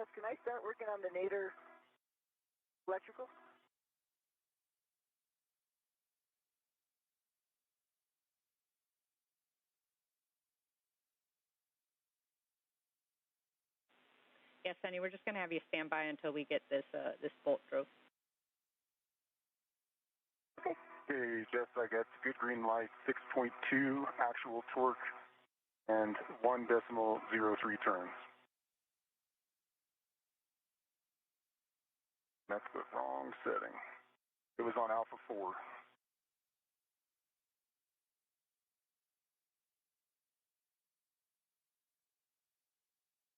Yes, can I start working on the nadir electrical? Yes, Sunny, we're just going to have you stand by until we get this this bolt drove. Okay. Okay, Jess, I got good green light, 6.2 actual torque and 1.03 turns. That's the wrong setting. It was on alpha 4.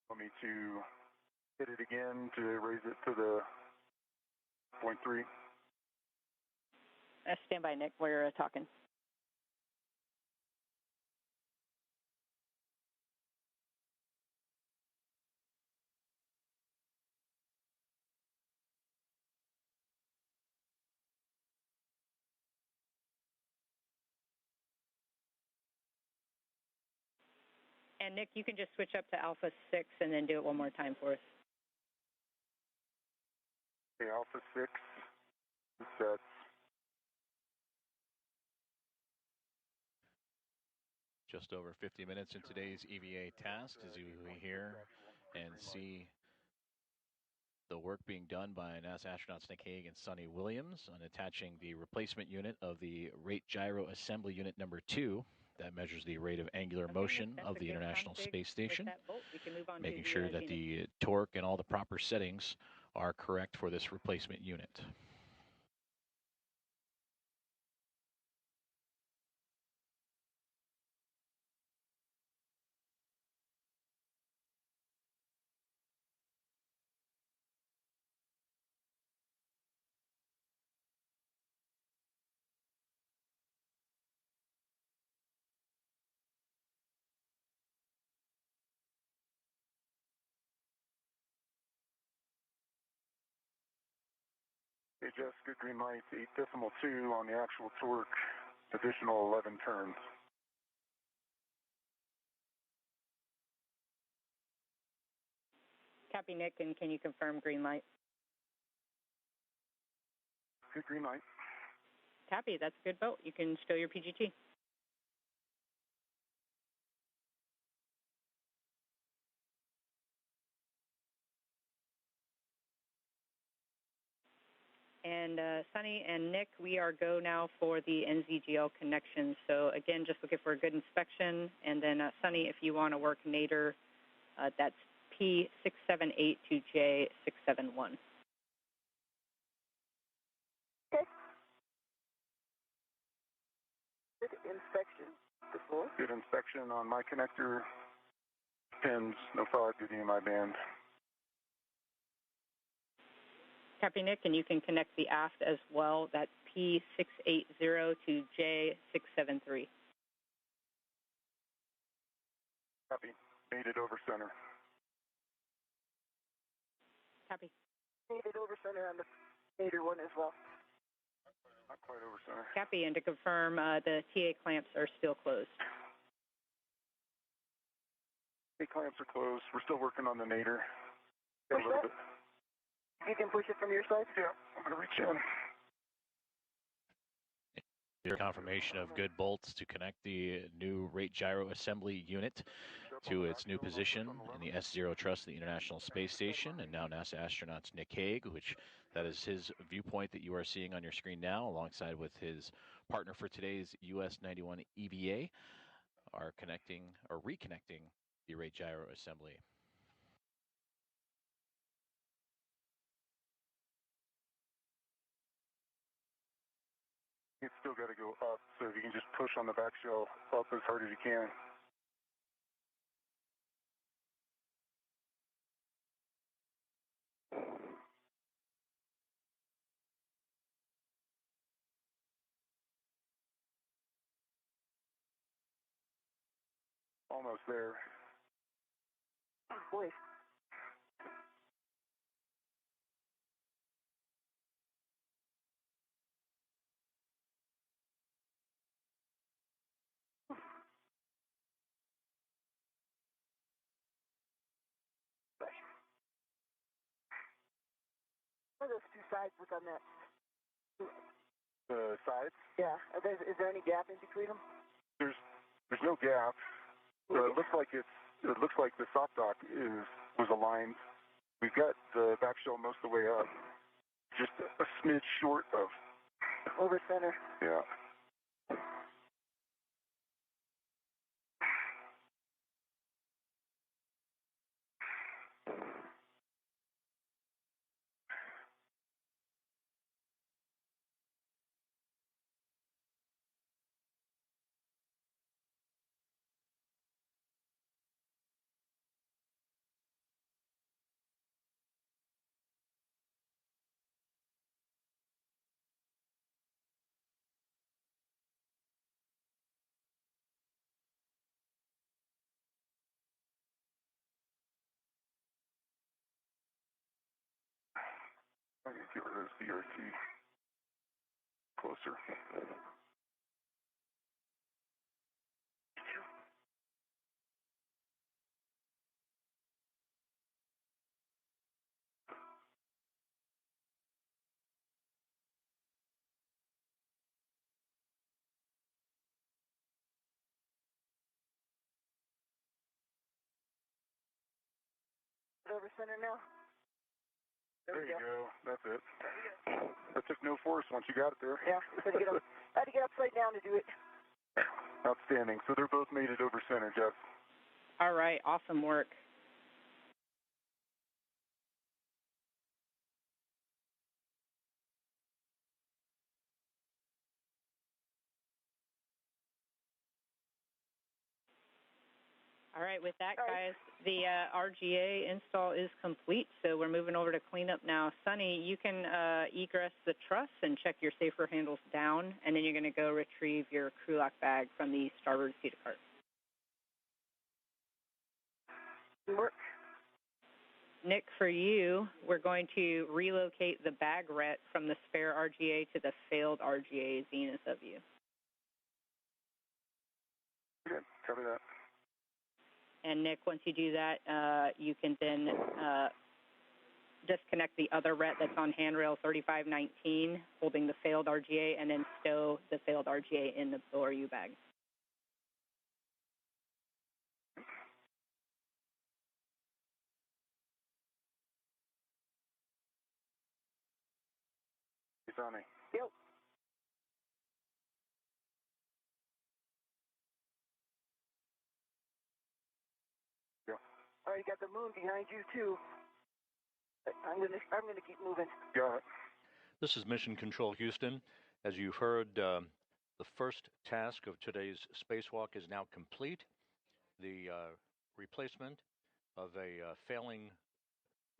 Want me to hit it again to raise it to the 0.3? Stand by, Nick. We're talking. And Nick, you can just switch up to Alpha 6 and then do it one more time for us. Okay, Alpha 6 sets. Just over 50 minutes in today's EVA task, as you hear and see the work being done by NASA astronauts Nick Hague and Sonny Williams on attaching the replacement unit of the rate gyro assembly unit number 2 that measures the rate of angular motion of the International Space Station, making sure that the torque and all the proper settings are correct for this replacement unit. Okay, Jess, good green light, 8.2 on the actual torque, additional 11 turns. Copy, Nick, and can you confirm green light? Good green light. Copy, that's a good boat. You can stow your PGT. And Sonny and Nick, we are go now for the NZGL connection. So again, just looking for a good inspection. And then Sonny, if you want to work nadir, that's P678 to J671. Okay. Good inspection before. Good inspection on my connector. Pins, no fog, good EMI band. Copy, Nick, and you can connect the aft as well. That's P680 to J673. Copy. Made it over center. Copy. Made it over center on the nadir one as well. Not quite over center. Copy, and to confirm, the TA clamps are still closed. The clamps are closed. We're still working on the nadir. A Push little that? bit. You can push it from your side? Yeah, I'm going to reach in. Your confirmation of good bolts to connect the new rate gyro assembly unit to its new position in the S0 thrust of the International Space Station, and now NASA astronauts Nick Hague, which that is his viewpoint that you are seeing on your screen now, alongside with his partner for today's US 91 EVA, are connecting or reconnecting the rate gyro assembly. It's still got to go up, so if you can just push on the back shell up as hard as you can. Almost there. Boy. What are those two sides look on that? The sides? Yeah. Is there any gap in between them? There's no gap. It looks like the soft dock was aligned. We've got the back shell most of the way up. Just a smidge short of over center. Yeah. I need to get rid of this BRT closer. Over center now. There you go. That's it. That took no force once you got it there. Yeah. I had to get upside down to do it. Outstanding. So they're both made it over center, Jeff. All right. Awesome work. All right, with that, guys, the RGA install is complete, so we're moving over to cleanup now. Sunny, you can egress the truss and check your safer handles down, and then you're going to go retrieve your crew lock bag from the starboard feeder cart. Work. Nick, for you, we're going to relocate the bag ret from the spare RGA to the failed RGA zenith of you. Good. Cover that. And Nick, once you do that, you can then disconnect the other ret that's on handrail 3519, holding the failed RGA, and then stow the failed RGA in the ORU bag. It's on me. Yep. Yep. All right, you got the moon behind you too. I'm gonna keep moving. Got it. This is Mission Control Houston. As you've heard, the first task of today's spacewalk is now complete. The replacement of a failing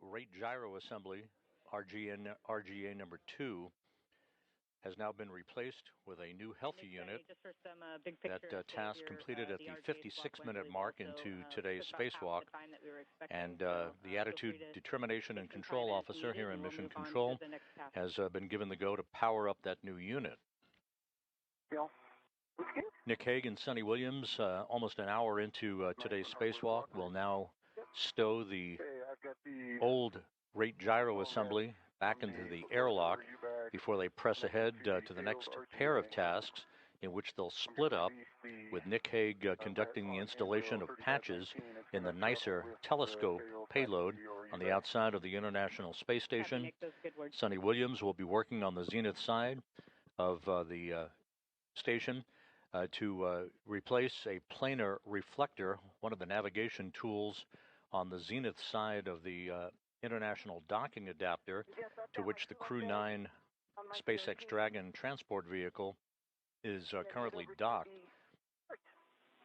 rate gyro assembly, RGA number 2, has now been replaced with a new healthy unit. That task completed at the 56-minute mark into today's spacewalk. And the Attitude Determination and Control Officer here in Mission Control has been given the go to power up that new unit. Nick Hague and Sonny Williams, almost an hour into today's spacewalk, will now stow the old rate gyro assembly back into the airlock before they press ahead to the next pair of tasks, in which they'll split up, with Nick Hague conducting the installation of patches in the nicer telescope payload on the outside of the International Space Station. Sonny Williams will be working on the zenith side of the station to replace a planar reflector, one of the navigation tools on the zenith side of the International Docking Adapter, to which the Crew 9 SpaceX Dragon transport vehicle is currently docked.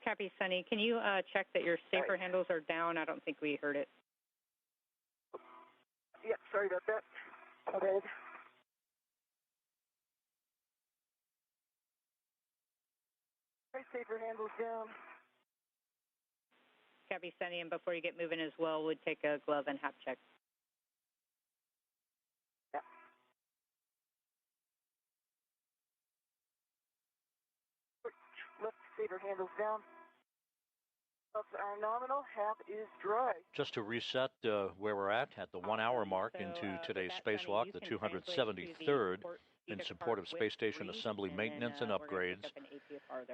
Copy, Sunny. Can you check that your safer handles are down? I don't think we heard it. Yeah, sorry about that. Okay. Right, safer handles down. Copy, Sunny. And before you get moving as well, we'd take a glove and hap check. Yeah. Left safer handles down. Our nominal half is dry. Just to reset where we're at the 1 hour mark into today's spacewalk, the 273rd, in support of space station assembly, maintenance, and upgrades.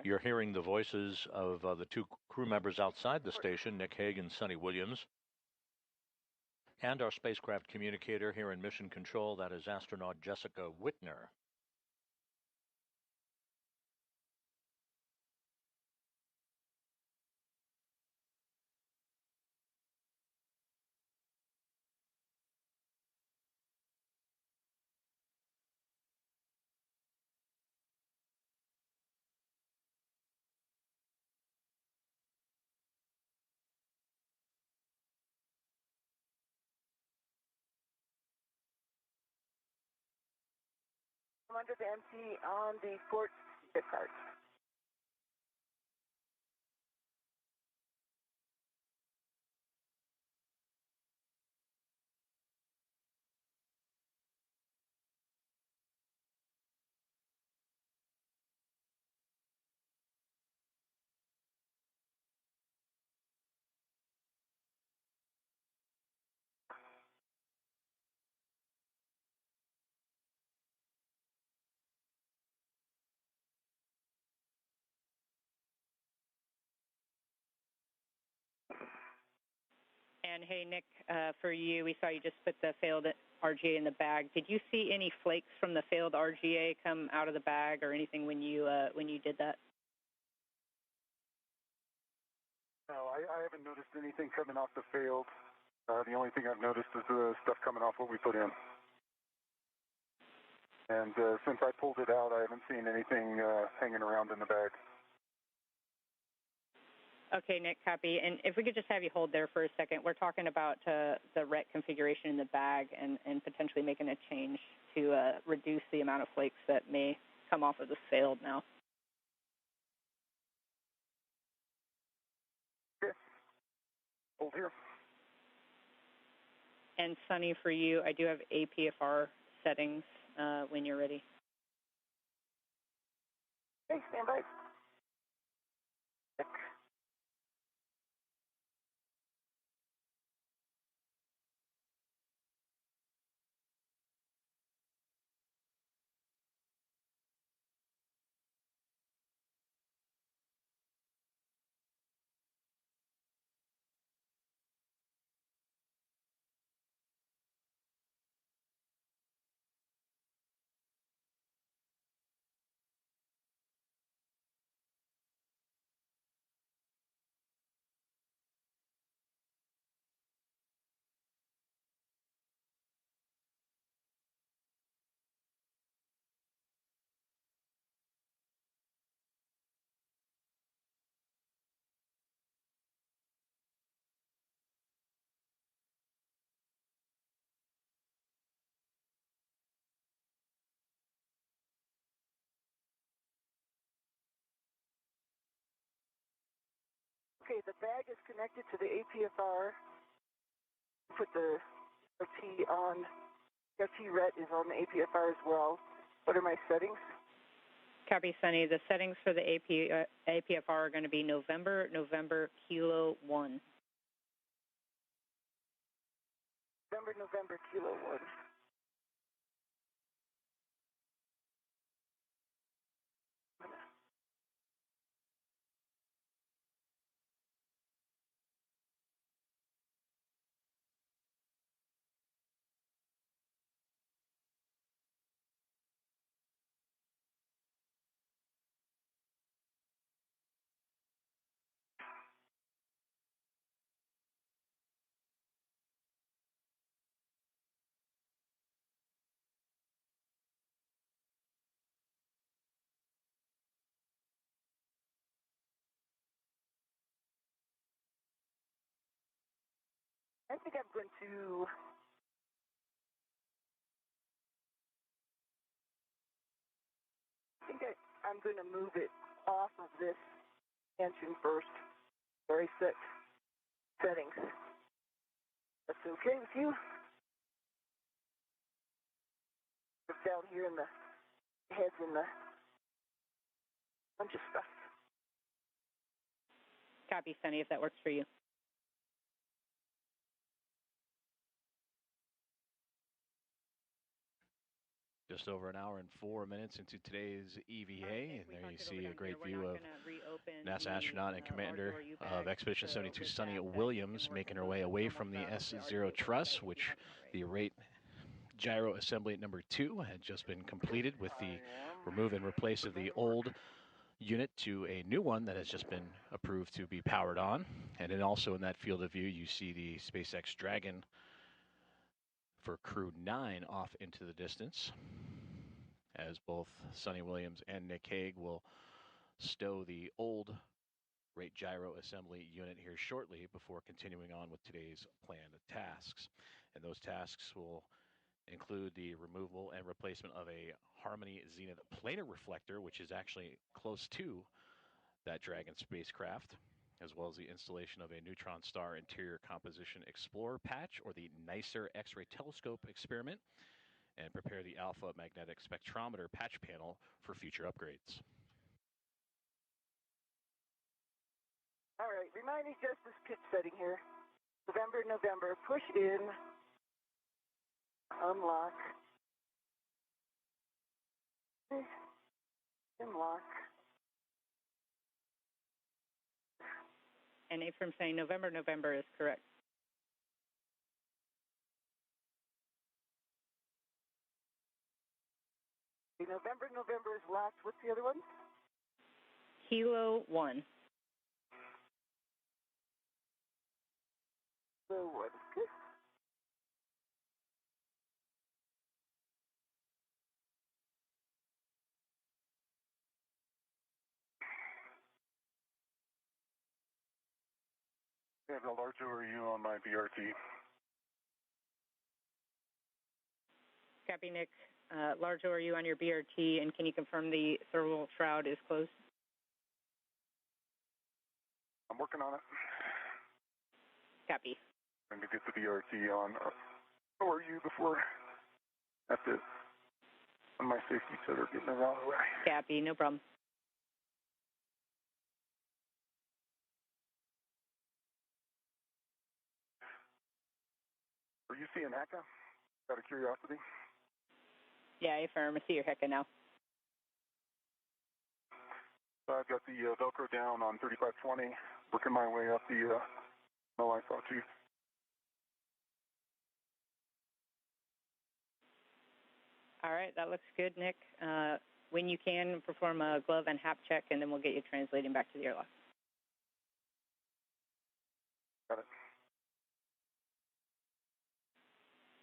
You're hearing the voices of the two crew members outside the station, Nick Hague and Sonny Williams, and our spacecraft communicator here in Mission Control, that is astronaut Jessica Whitner. I'm under the MC on the port card. And hey, Nick, for you, we saw you just put the failed RGA in the bag. Did you see any flakes from the failed RGA come out of the bag or anything when you did that? No, I haven't noticed anything coming off the failed. The only thing I've noticed is the stuff coming off what we put in. And since I pulled it out, I haven't seen anything hanging around in the bag. Okay, Nick, copy. And if we could just have you hold there for a second. We're talking about the RET configuration in the bag and potentially making a change to reduce the amount of flakes that may come off of the failed now. Okay. Hold here. And Sonny, for you, I do have APFR settings when you're ready. Okay, stand by. Okay, the bag is connected to the APFR. Put the RT on. RT RET is on the APFR as well. What are my settings? Copy, Sonny. The settings for the APFR are going to be November, Kilo 1. November, Kilo 1. I think I'm going to I'm going to move it off of this engine first. Where I set settings. That's okay with you? It's down here in the heads and the bunch of stuff. Copy, Sunny, if that works for you. Just over an hour and 4 minutes into today's EVA, and there you see a great view of NASA astronaut and commander of Expedition 72, Sunny Williams, making her way away from the S0 truss, which the rate gyro assembly number 2 had just been completed with the remove and replace of the old unit to a new one that has just been approved to be powered on. And then also in that field of view, you see the SpaceX Dragon for Crew 9 off into the distance, as both Sunny Williams and Nick Hague will stow the old rate gyro assembly unit here shortly before continuing on with today's planned tasks. And those tasks will include the removal and replacement of a Harmony Zenith Planar reflector, which is actually close to that Dragon spacecraft, as well as the installation of a neutron star interior composition explorer patch, or the NICER X-ray telescope experiment, and prepare the alpha magnetic spectrometer patch panel for future upgrades. All right, reminding just this pitch setting here. November, push in, unlock, unlock. And Ephraim saying November is correct. November is locked. What's the other one? Kilo 1. Kilo 1. Good. I have a large ORU on my BRT. Copy, Nick. Large ORU on your BRT, and can you confirm the thermal shroud is closed? I'm working on it. Copy. Trying to get the BRT on ORU before I have to on my safety setter getting around the way. Copy, no problem. Are you seeing HECA? Out of curiosity? Yeah, Ephraim, I see your HECA now. I've got the Velcro down on 3520, working my way up the I saw too. All right, that looks good, Nick. When you can, perform a glove and hap check, and then we'll get you translating back to the airlock. Got it.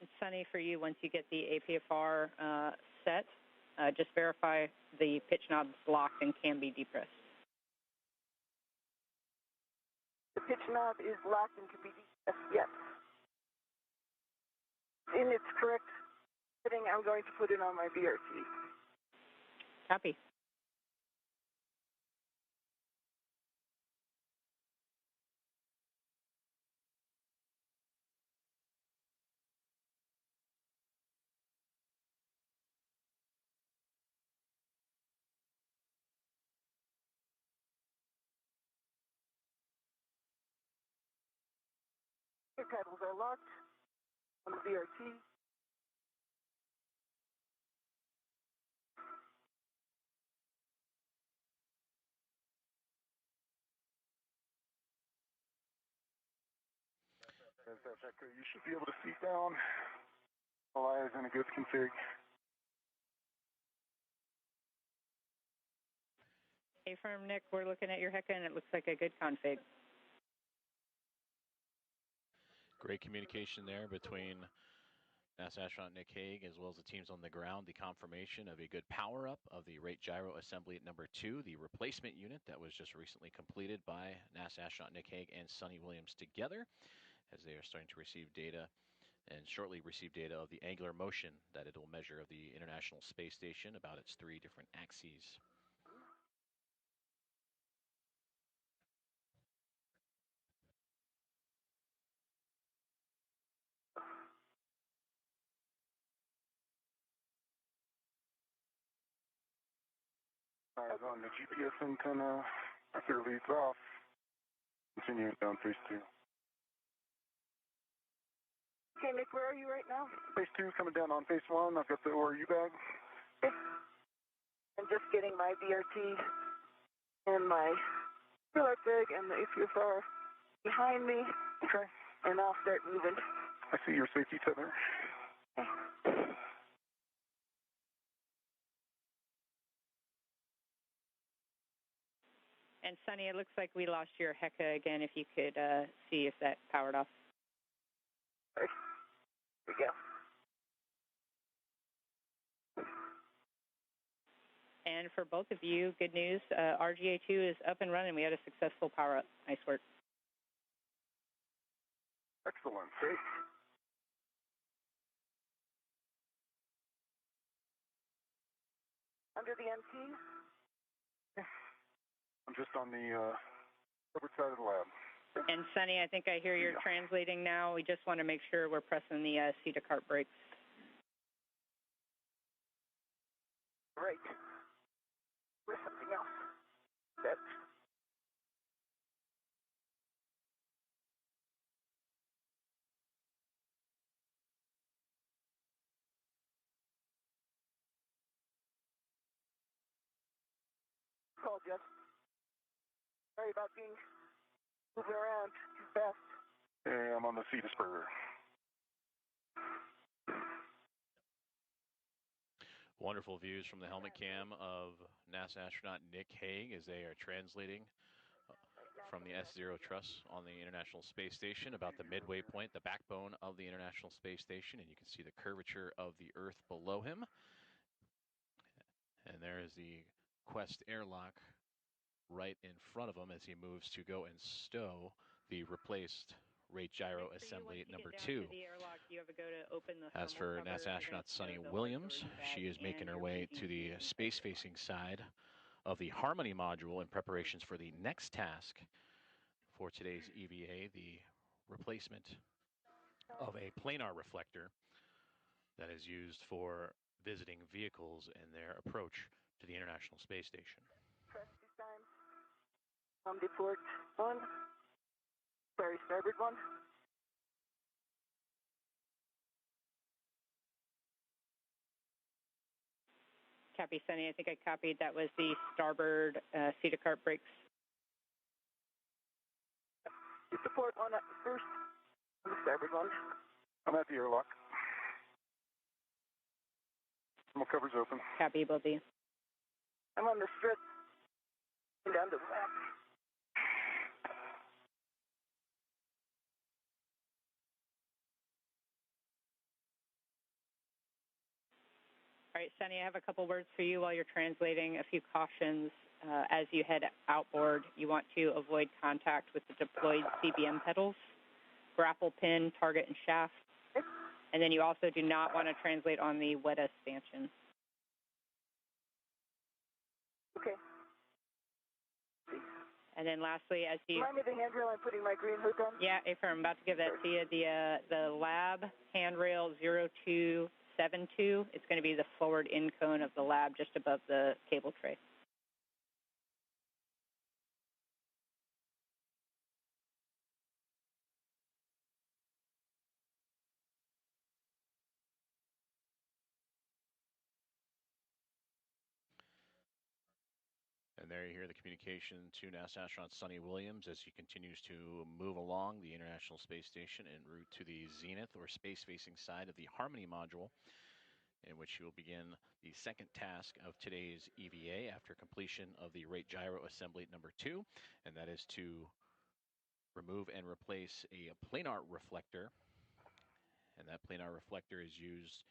It's Sunny for you. Once you get the APFR set, just verify the pitch knob's locked and can be depressed. The pitch knob is locked and can be depressed, yes. In its correct setting, I'm going to put it on my BRT. Copy. The pedals are locked on the BRT. You should be able to see down. Eli is in a good config. Affirm, Nick, we're looking at your HECA, and it looks like a good config. Great communication there between NASA astronaut Nick Hague as well as the teams on the ground. The confirmation of a good power-up of the rate gyro assembly at number 2, the replacement unit that was just recently completed by NASA astronaut Nick Hague and Sunny Williams together, as they are starting to receive data and shortly receive data of the angular motion that it will measure of the International Space Station about its 3 different axes. On the GPS antenna, after it leads off, Continuing down phase 2. Okay, Nick, where are you right now? Phase 2 coming down on phase 1. I've got the ORU bag. Okay. I'm just getting my BRT and my reload bag and the APFR behind me. Okay. And I'll start moving. I see your safety tether. Okay. And Sunny, it looks like we lost your HECA again. If you could see if that powered off. There we go. And for both of you, good news. RGA2 is up and running. We had a successful power up. Nice work. Excellent. Great. Under the MT? I'm just on the starboard side of the lab. And Sunny, I think I hear you're translating now. We just want to make sure we're pressing the seat to cart brakes. Right. With something else. That's call, Jeff. Sorry about being moving around too fast. Hey, I'm on the seat spur. Wonderful views from the helmet cam of NASA astronaut Nick Hague as they are translating from the S0 truss on the International Space Station about the midway point, the backbone of the International Space Station, and you can see the curvature of the Earth below him. And there is the Quest airlock right in front of him as he moves to go and stow the replaced rate gyro assembly number 2. As for NASA astronaut Sunny Williams, she is making her way to the space-facing side of the Harmony module in preparations for the next task for today's EVA, the replacement of a planar reflector that is used for visiting vehicles in their approach to the International Space Station. Press 2 times. On the port 1. Sorry, starboard 1. Copy, Sunny. I think I copied. That was the starboard seat to cart brakes. Just the port 1 at first. On the starboard 1. I'm at the airlock. Thermal cover's open. Copy, both of you. I'm on the strip. Down to the left. All right, Sunny, I have a couple words for you while you're translating. A few cautions. As you head outboard, you want to avoid contact with the deployed CBM pedals, grapple pin, target, and shaft. And then you also do not want to translate on the WETA stanchion. Okay. And then lastly, as you... Remind me the handrail, I'm putting my green hook on. Yeah, I'm about to give that to you. The lab handrail 0272, it's going to be the forward in cone of the lab just above the cable tray. And there you hear the communication to NASA astronaut Sunny Williams as he continues to move along the International Space Station en route to the zenith or space-facing side of the Harmony module, in which he will begin the second task of today's EVA after completion of the rate gyro assembly number 2, and that is to remove and replace a planar reflector. And that planar reflector is used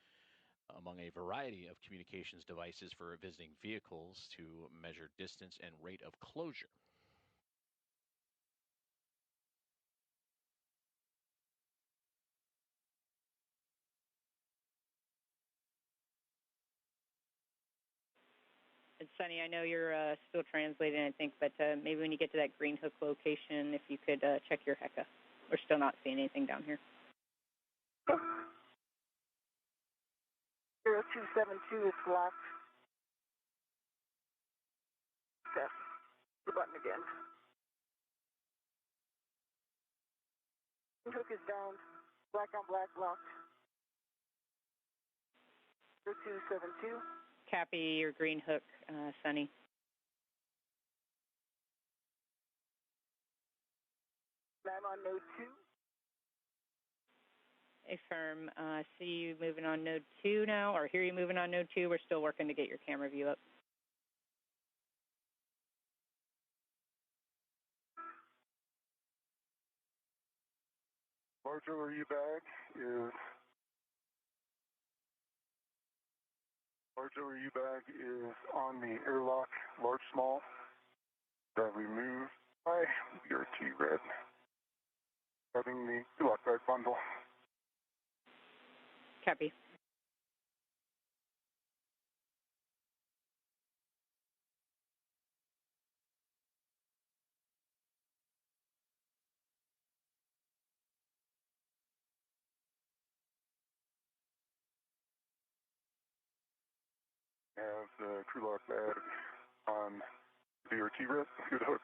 among a variety of communications devices for visiting vehicles to measure distance and rate of closure. And Sunny, I know you're still translating, I think, but maybe when you get to that green hook location, if you could check your HECA. We're still not seeing anything down here. 0272 is locked. Press the button again. Hook is down. Black on black locked. 0272. Copy your green hook, Sunny. I'm on node 2. Affirm. See you moving on node 2 now, or hear you moving on node 2. We're still working to get your camera view up. Large ORU bag is on the airlock, large small, that we moved by BRT red, having the airlock bag bundle. Copy. Have the crew lock bag on BRT red, good hook.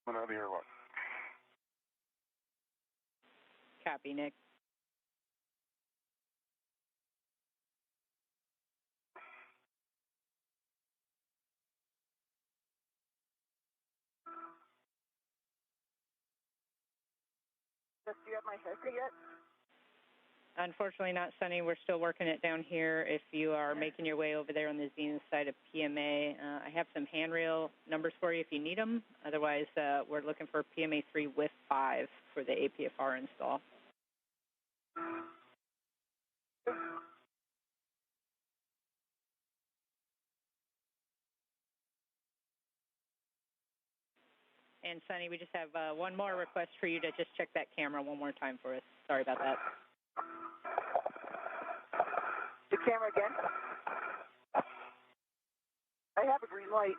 And out the airlock. Copy, Nick. Do you have my haircut yet? Unfortunately not, Sunny. We're still working it down here. If you are making your way over there on the zenith side of PMA, I have some handrail numbers for you if you need them. Otherwise, we're looking for PMA 3 with 5 for the APFR install. And Sunny, we just have one more request for you to just check that camera one more time for us. Sorry about that. The camera again? I have a green light.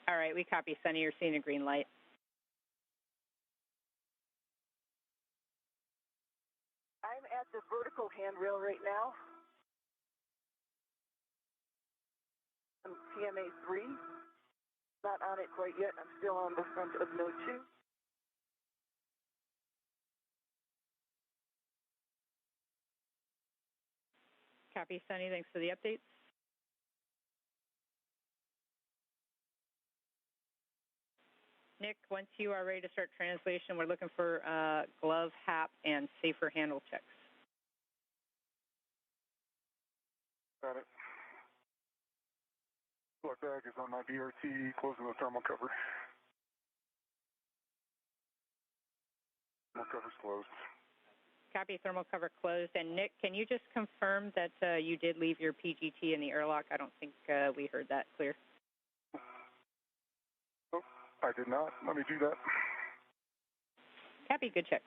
All right, we copy, Sunny. You're seeing a green light. I'm at the vertical handrail right now. I'm PMA 3. Not on it quite yet. I'm still on the front of node 2. Copy, Sunny. Thanks for the updates. Nick, once you are ready to start translation, we're looking for glove, hap, and safer handle checks. Got it. Lock bag is on my BRT, closing the thermal cover. Thermal cover's closed. Copy, thermal cover closed. And Nick, can you just confirm that you did leave your PGT in the airlock? I don't think we heard that clear. Oh, I did not. Let me do that. Copy, good checks.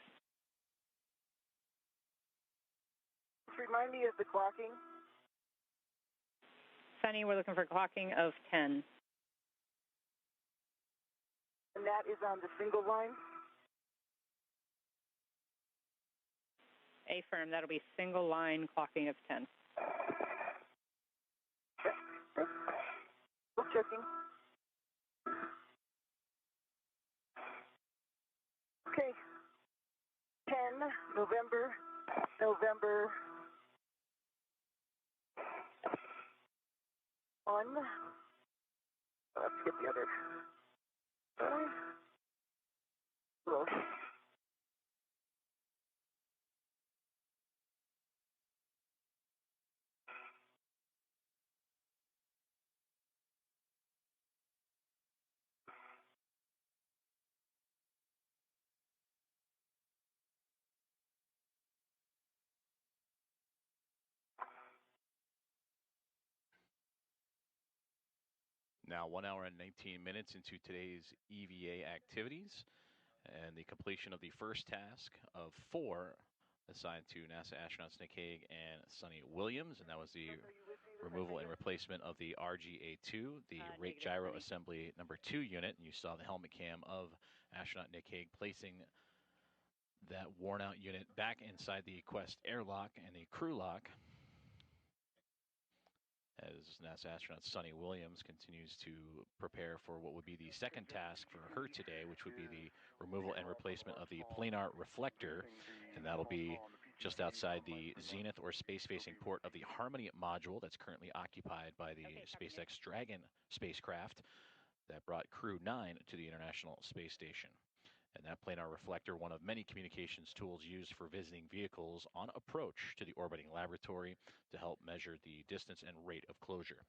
Just remind me of the clocking. Sunny, we're looking for clocking of 10. And that is on the single line. Affirm, that'll be single line clocking of 10. Still checking. Okay. 10, November. One. Let's get the other. Close. Now 1 hour and 19 minutes into today's EVA activities and the completion of the first task of 4 assigned to NASA astronauts Nick Hague and Sunny Williams, and that was the removal and replacement of the RGA-2, the rate gyro assembly number 2 unit. And you saw the helmet cam of astronaut Nick Hague placing that worn out unit back inside the Quest airlock and the crew lock as NASA astronaut Sunny Williams continues to prepare for what would be the second task for her today, which would be the removal and replacement of the Planar Reflector, and that'll be just outside the zenith or space-facing port of the Harmony module that's currently occupied by the SpaceX Dragon spacecraft that brought Crew 9 to the International Space Station. And that planar reflector, one of many communications tools used for visiting vehicles on approach to the orbiting laboratory to help measure the distance and rate of closure.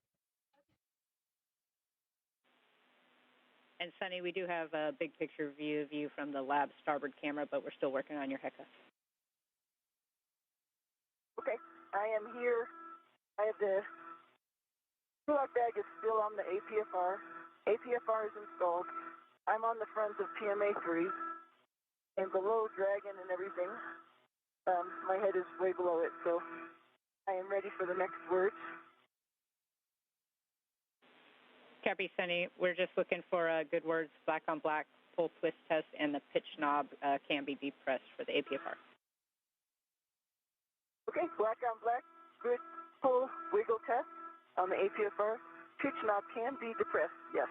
And Sunny, we do have a big picture view of you from the lab starboard camera, but we're still working on your HECA. Okay, I am here. I have the lock bag is still on the APFR. APFR is installed. I'm on the front of PMA3 and below Dragon and everything. My head is way below it, so I am ready for the next words. Copy, Sunny. We're just looking for good words, black on black, pull twist test, and the pitch knob can be depressed for the APFR. Okay, black on black, good pull wiggle test on the APFR. Pitch knob can be depressed, yes.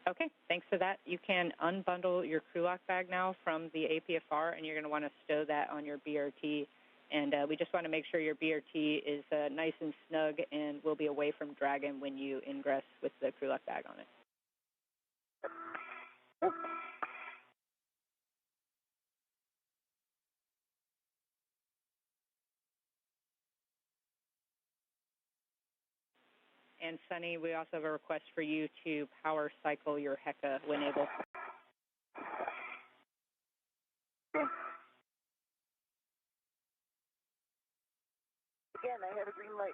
Okay, thanks for that. You can unbundle your crew lock bag now from the APFR, and you're going to want to stow that on your BRT. And we just want to make sure your BRT is nice and snug and will be away from Dragon when you ingress with the crew lock bag on it. And Sunny, we also have a request for you to power cycle your HECA when able. Again, I have a green light.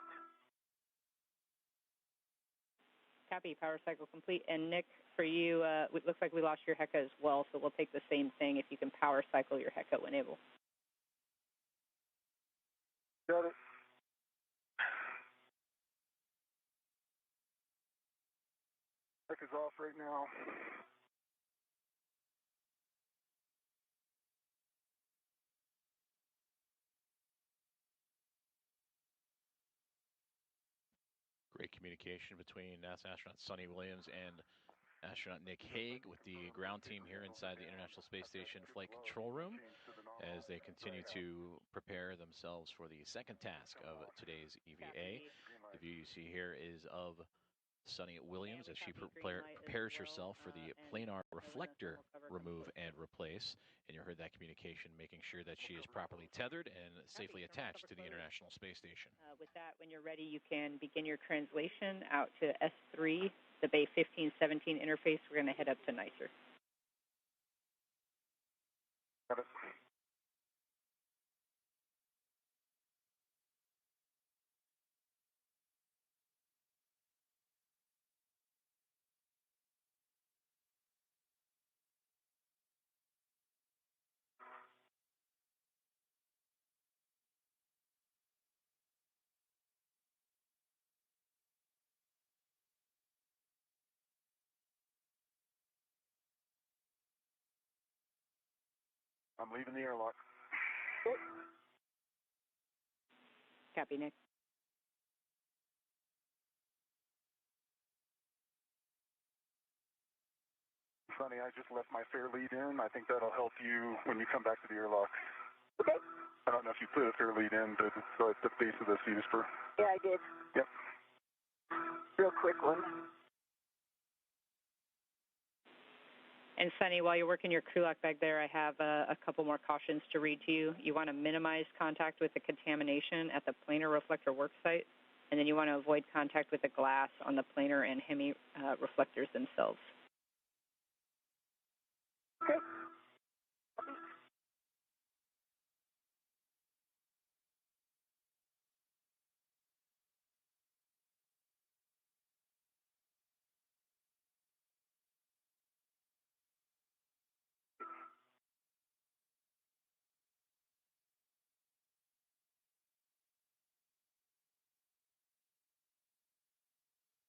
Copy, power cycle complete. And Nick, for you, it looks like we lost your HECA as well, so we'll take the same thing if you can power cycle your HECA when able. Got it. Tech is off right now. Great communication between NASA astronaut Sunny Williams and astronaut Nick Hague with the ground team here inside the International Space Station Flight Control Room as they continue to prepare themselves for the second task of today's EVA. The view you see here is of Sunny Williams as she prepares herself for the planar reflector remove and replace. And you heard that communication, making sure that she is properly tethered and safely attached to the International Space Station. With that, when you're ready, you can begin your translation out to S3, the Bay 1517 interface. We're going to head up to NICER. Got it. I'm leaving the airlock. Copy, Nick. Sunny, I just left my fair lead in. I think that'll help you when you come back to the airlock. Okay. I don't know if you put a fair lead in, but it's at the base of the CSPR. Yeah, I did. Yep. Real quick one. And Sunny, while you're working your crew lock bag there, I have a couple more cautions to read to you. You want to minimize contact with the contamination at the planar reflector work site, and then you want to avoid contact with the glass on the planar and hemi reflectors themselves. Okay.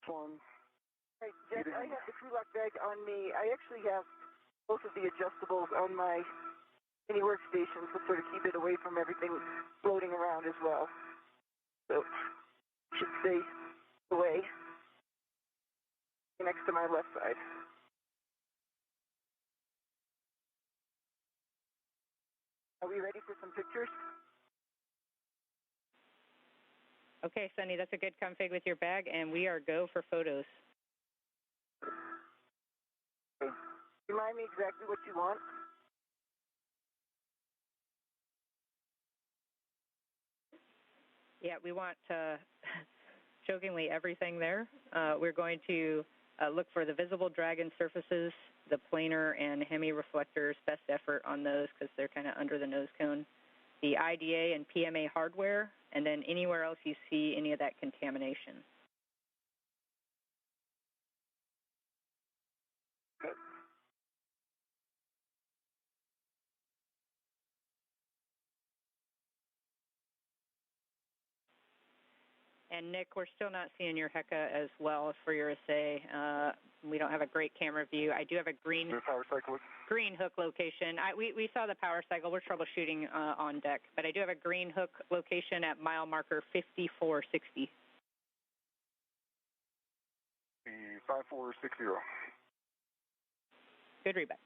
One. Right, Jeff, I have the crew lock bag on me. I actually have both of the adjustables on my mini workstation to sort of keep it away from everything floating around as well. So Should stay away. Next to my left side. Are we ready for some pictures? Okay, Sunny, that's a good config with your bag, and we are go for photos. Okay. Remind me exactly what you want. Yeah, we want, jokingly, everything there. We're going to look for the visible dragon surfaces, the planar and Hemi reflectors, best effort on those because they're kind of under the nose cone. The IDA and PMA hardware, and then anywhere else you see any of that contamination. Okay. And Nick, we're still not seeing your HECA as well for your assay. We don't have a great camera view. I do have a green hook location. We saw the power cycle. We're troubleshooting on deck, but I do have a green hook location at mile marker 5460. The 5460. Good readback.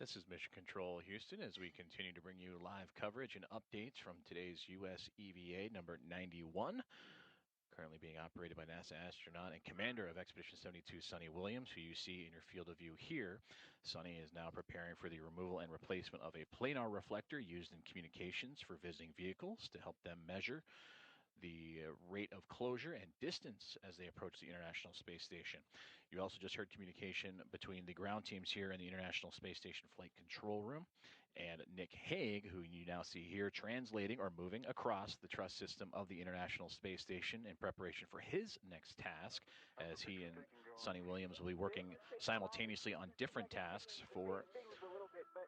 This is Mission Control Houston as we continue to bring you live coverage and updates from today's U.S. EVA number 91. Currently being operated by NASA astronaut and commander of Expedition 72, Sonny Williams, who you see in your field of view here. Sonny is now preparing for the removal and replacement of a planar reflector used in communications for visiting vehicles to help them measure the rate of closure and distance as they approach the International Space Station. You also just heard communication between the ground teams here in the International Space Station Flight Control Room and Nick Hague, who you now see here translating or moving across the truss system of the International Space Station in preparation for his next task, as he and Sonny Williams will be working simultaneously on different tasks. For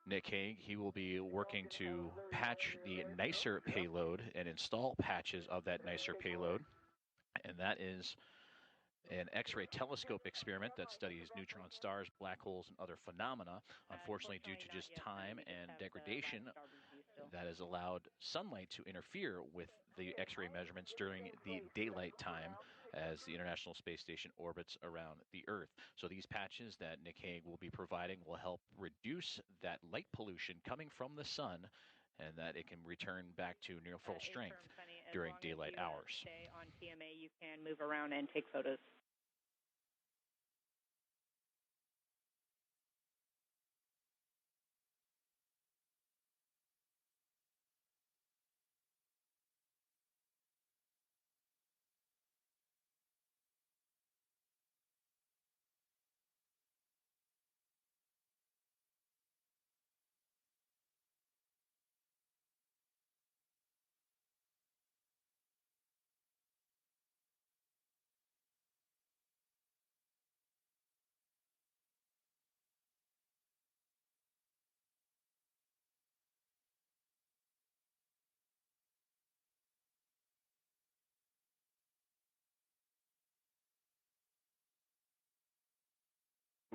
Nick Hague, he will be working to patch the nicer payload and install patches of that nicer payload, and that is an X-ray telescope experiment that studies neutron stars, black holes, and other phenomena. Unfortunately, due to just time and degradation, that has allowed sunlight to interfere with the X-ray measurements during the daylight time as the International Space Station orbits around the Earth. So these patches that Nick Hague will be providing will help reduce that light pollution coming from the sun, and that it can return back to near full strength during daylight hours. Stay on PMA, you can move around and take photos.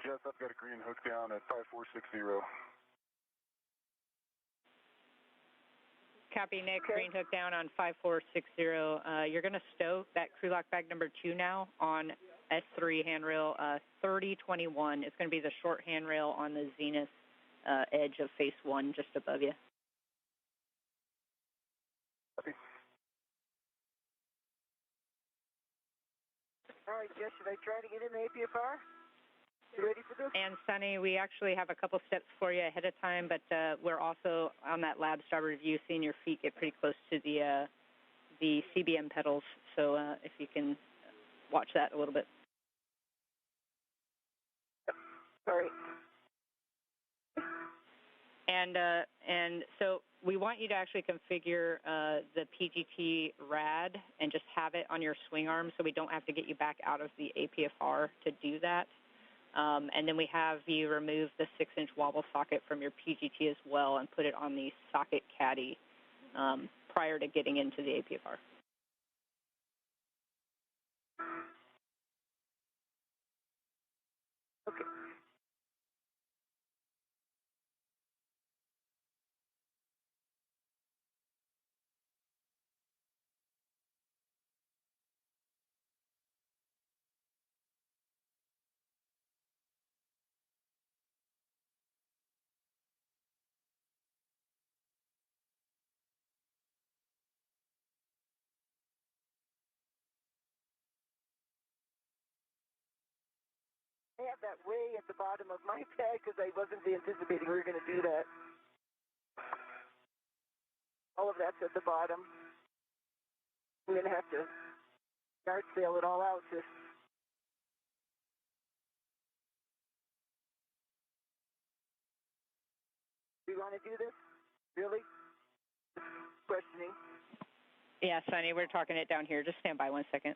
Yes, I've got a green hook down at 5460. Copy, Nick. Okay. Green hook down on 5460. You're going to stow that crew lock bag number 2 now on S3 handrail 3021. It's going to be the short handrail on the zenith edge of face 1 just above you. Copy. All right, Jess, should I try to get in the APFR? You ready for this? And Sonny, we actually have a couple steps for you ahead of time, but we're also on that lab starboard view, seeing your feet get pretty close to the CBM pedals. So if you can watch that a little bit. Sorry. And so we want you to actually configure the PGT rad and just have it on your swing arm so we don't have to get you back out of the APFR to do that. And then we have you remove the 6-inch wobble socket from your PGT as well and put it on the socket caddy prior to getting into the APFR. Okay. I have that way at the bottom of my tag because I wasn't anticipating we were going to do that. All of that's at the bottom. I'm going to have to yard sale it all out to. Do you want to do this? Really? Questioning. Yeah, Sonny, we're talking it down here. Just stand by 1 second.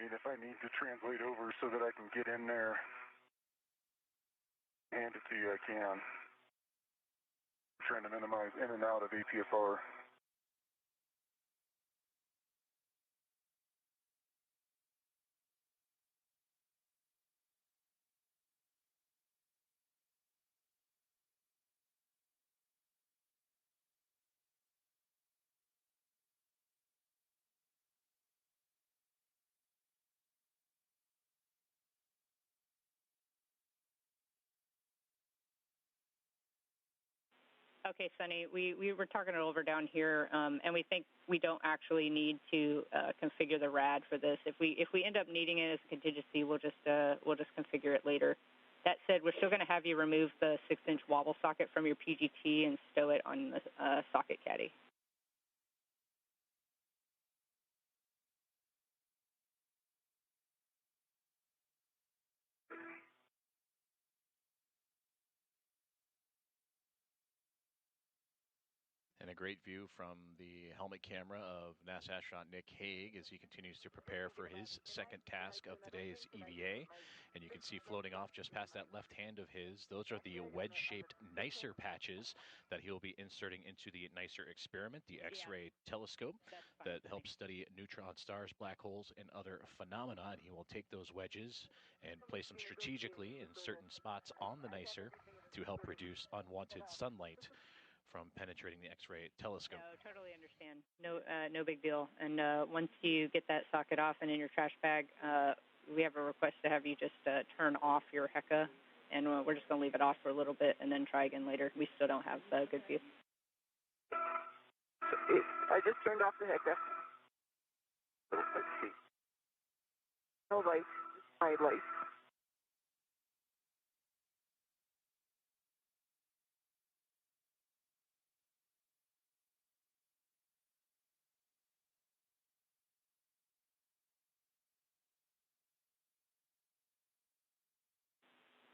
I mean, if I need to translate over so that I can get in there, hand it to you, I can. I'm trying to minimize in and out of APFR. Okay, Sonny, we were talking it over down here, and we think we don't actually need to configure the rad for this. If we end up needing it as a contingency, we'll just configure it later. That said, we're still going to have you remove the 6-inch wobble socket from your PGT and stow it on the socket caddy. And a great view from the helmet camera of NASA astronaut Nick Hague as he continues to prepare for his second task of today's EVA. And you can see floating off just past that left hand of his, those are the wedge-shaped NICER patches that he'll be inserting into the NICER experiment, the X-ray telescope that helps study neutron stars, black holes, and other phenomena. And he will take those wedges and place them strategically in certain spots on the NICER to help reduce unwanted sunlight from penetrating the X-ray telescope. No, totally understand. No big deal. And once you get that socket off and in your trash bag, we have a request to have you just turn off your HECA, and we're just going to leave it off for a little bit and then try again later. We still don't have good view. I just turned off the HECA. Let's see. No light. My light.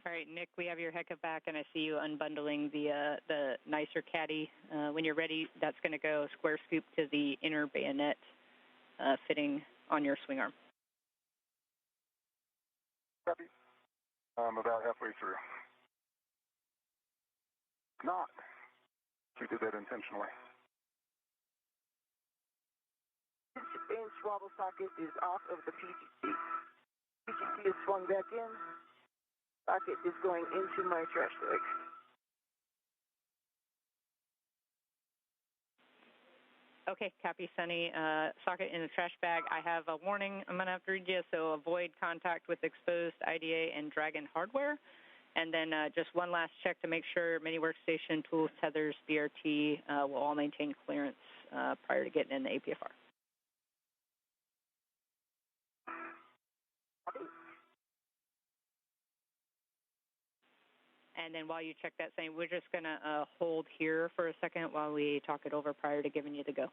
All right, Nick, we have your HECA back, and I see you unbundling the NICER caddy. When you're ready, that's going to go square scoop to the inner bayonet fitting on your swing arm. Copy. I'm about halfway through. Not. We did that intentionally. 6-inch wobble socket is off of the PGT. PGT is swung back in. Socket is going into my trash bag. Okay, copy, Sonny. Socket in the trash bag. I have a warning I'm going to have to read you, so avoid contact with exposed IDA and Dragon hardware. And then just one last check to make sure mini workstation, tools, tethers, BRT will all maintain clearance prior to getting in the APFR. And then while you check that, saying we're just going to hold here for a second while we talk it over prior to giving you the go.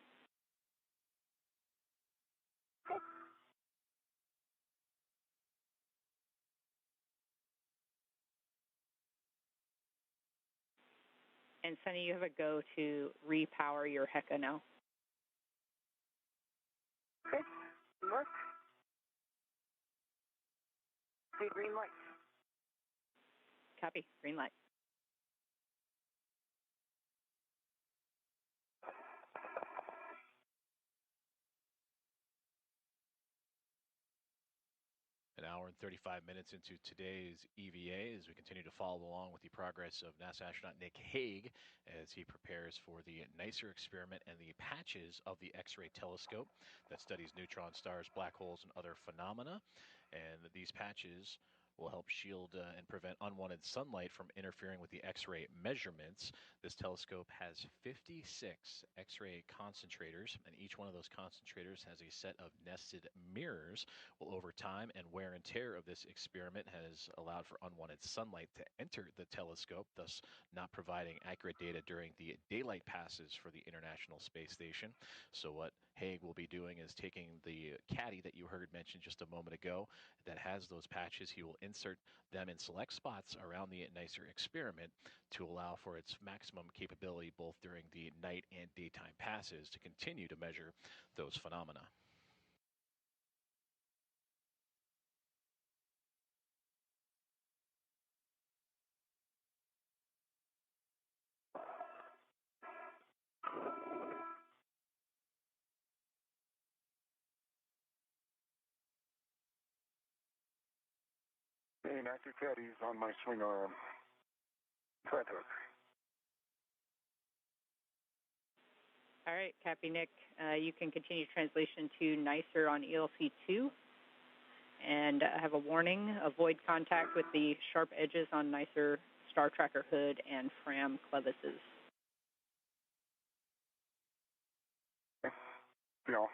And Sunny, you have a go to repower your HECA now. Okay. Mark. See green light. Copy. Green light. An hour and 35 minutes into today's EVA as we continue to follow along with the progress of NASA astronaut Nick Hague as he prepares for the NICER experiment and the patches of the X-ray telescope that studies neutron stars, black holes, and other phenomena. And these patches will help shield and prevent unwanted sunlight from interfering with the X-ray measurements. This telescope has 56 X-ray concentrators, and each one of those concentrators has a set of nested mirrors. Well, over time and wear and tear of this experiment has allowed for unwanted sunlight to enter the telescope, thus not providing accurate data during the daylight passes for the International Space Station. So what Hague will be doing is taking the caddy that you heard mentioned just a moment ago that has those patches. He will insert them in select spots around the NICER experiment to allow for its maximum capability both during the night and daytime passes to continue to measure those phenomena. Hey, active caddies on my swing arm. Flat hook. All right, copy, Nick. You can continue translation to NICER on ELC2. And I have a warning, avoid contact with the sharp edges on NICER star tracker hood and Fram clevises. No.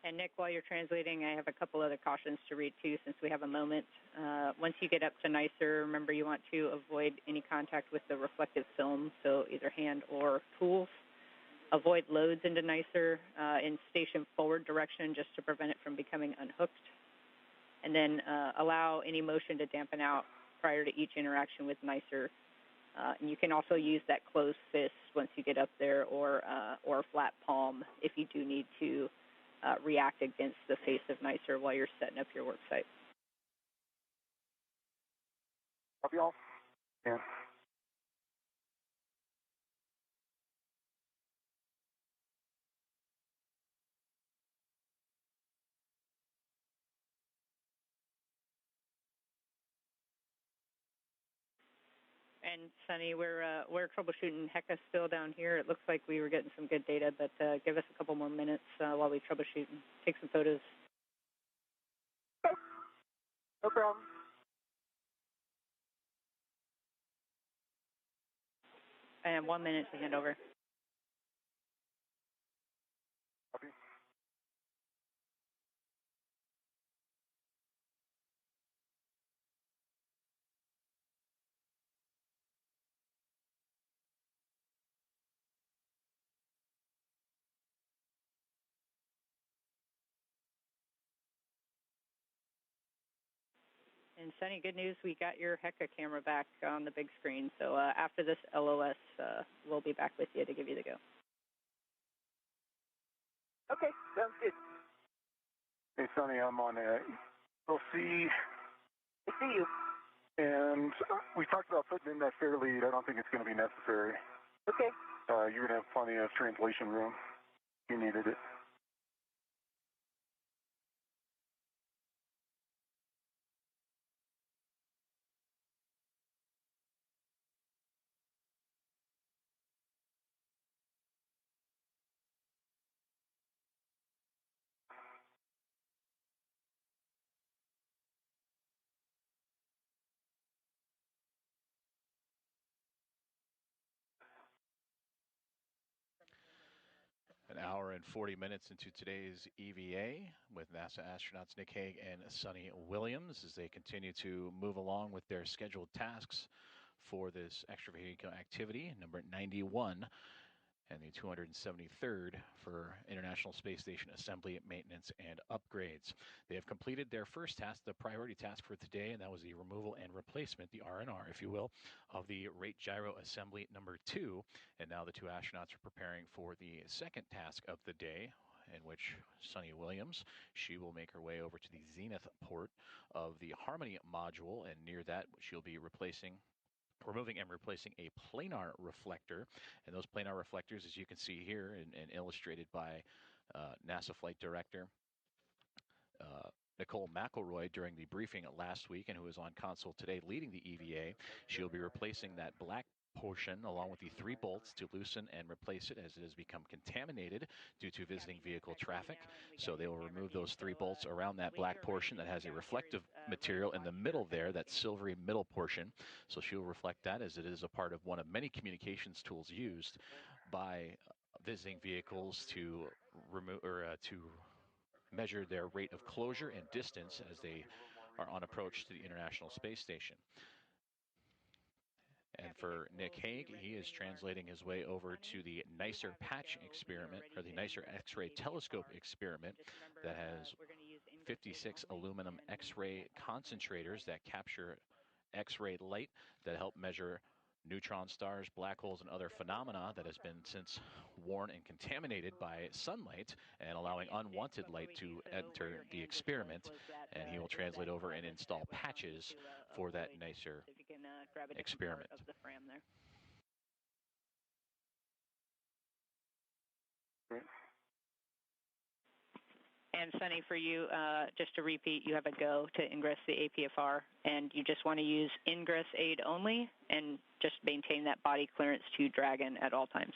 And Nick, while you're translating, I have a couple other cautions to read too since we have a moment. Once you get up to NICER, remember you want to avoid any contact with the reflective film, so either hand or tools. Avoid loads into NICER in station forward direction just to prevent it from becoming unhooked. And then allow any motion to dampen out prior to each interaction with NICER. And you can also use that closed fist once you get up there or a flat palm if you do need to react against the face of NICER while you're setting up your work site. Copy all. Yeah. And Sunny, we're troubleshooting HECA still down here. It looks like we were getting some good data, but give us a couple more minutes while we troubleshoot and take some photos. No problem. And 1 minute to hand over. Copy. And Sunny, good news, we got your HECA camera back on the big screen. So after this LOS, we'll be back with you to give you the go. Okay, sounds good. Hey, Sonny, I'm on LC. I see you. And we talked about putting in that fair lead. I don't think it's going to be necessary. Okay. You're going to have plenty of translation room. You needed it. hour and 40 minutes into today's EVA with NASA astronauts Nick Hague and Sunny Williams as they continue to move along with their scheduled tasks for this extravehicular activity, number 91, and the 273rd for International Space Station assembly, maintenance, and upgrades. They have completed their first task, the priority task for today, and that was the removal and replacement, the R&R, if you will, of the rate gyro assembly number 2. And now the two astronauts are preparing for the second task of the day, in which Sunny Williams, she will make her way over to the zenith port of the Harmony module, and near that she'll be removing and replacing a planar reflector. And those planar reflectors, as you can see here and illustrated by NASA Flight Director Nicole McElroy during the briefing last week, and who is on console today leading the EVA, she'll be replacing that black portion along with the 3 bolts to loosen and replace it as it has become contaminated due to visiting vehicle traffic. So they will remove those 3 bolts around that black portion that has a reflective material in the middle there, that silvery middle portion. So she'll reflect that as it is a part of one of many communications tools used by visiting vehicles to remove or to measure their rate of closure and distance as they are on approach to the International Space Station. And for Nick Hague, he is translating his way over to the NICER patch experiment, or the NICER X-ray telescope experiment that has 56 aluminum X-ray concentrators that capture X-ray light that help measure neutron stars, black holes, and other phenomena that has been since worn and contaminated by sunlight and allowing unwanted light to enter the experiment. And he will translate over and install patches for that NICER experiment. And Sunny, for you, just to repeat, you have a go to ingress the APFR, and you just want to use ingress aid only and just maintain that body clearance to Dragon at all times.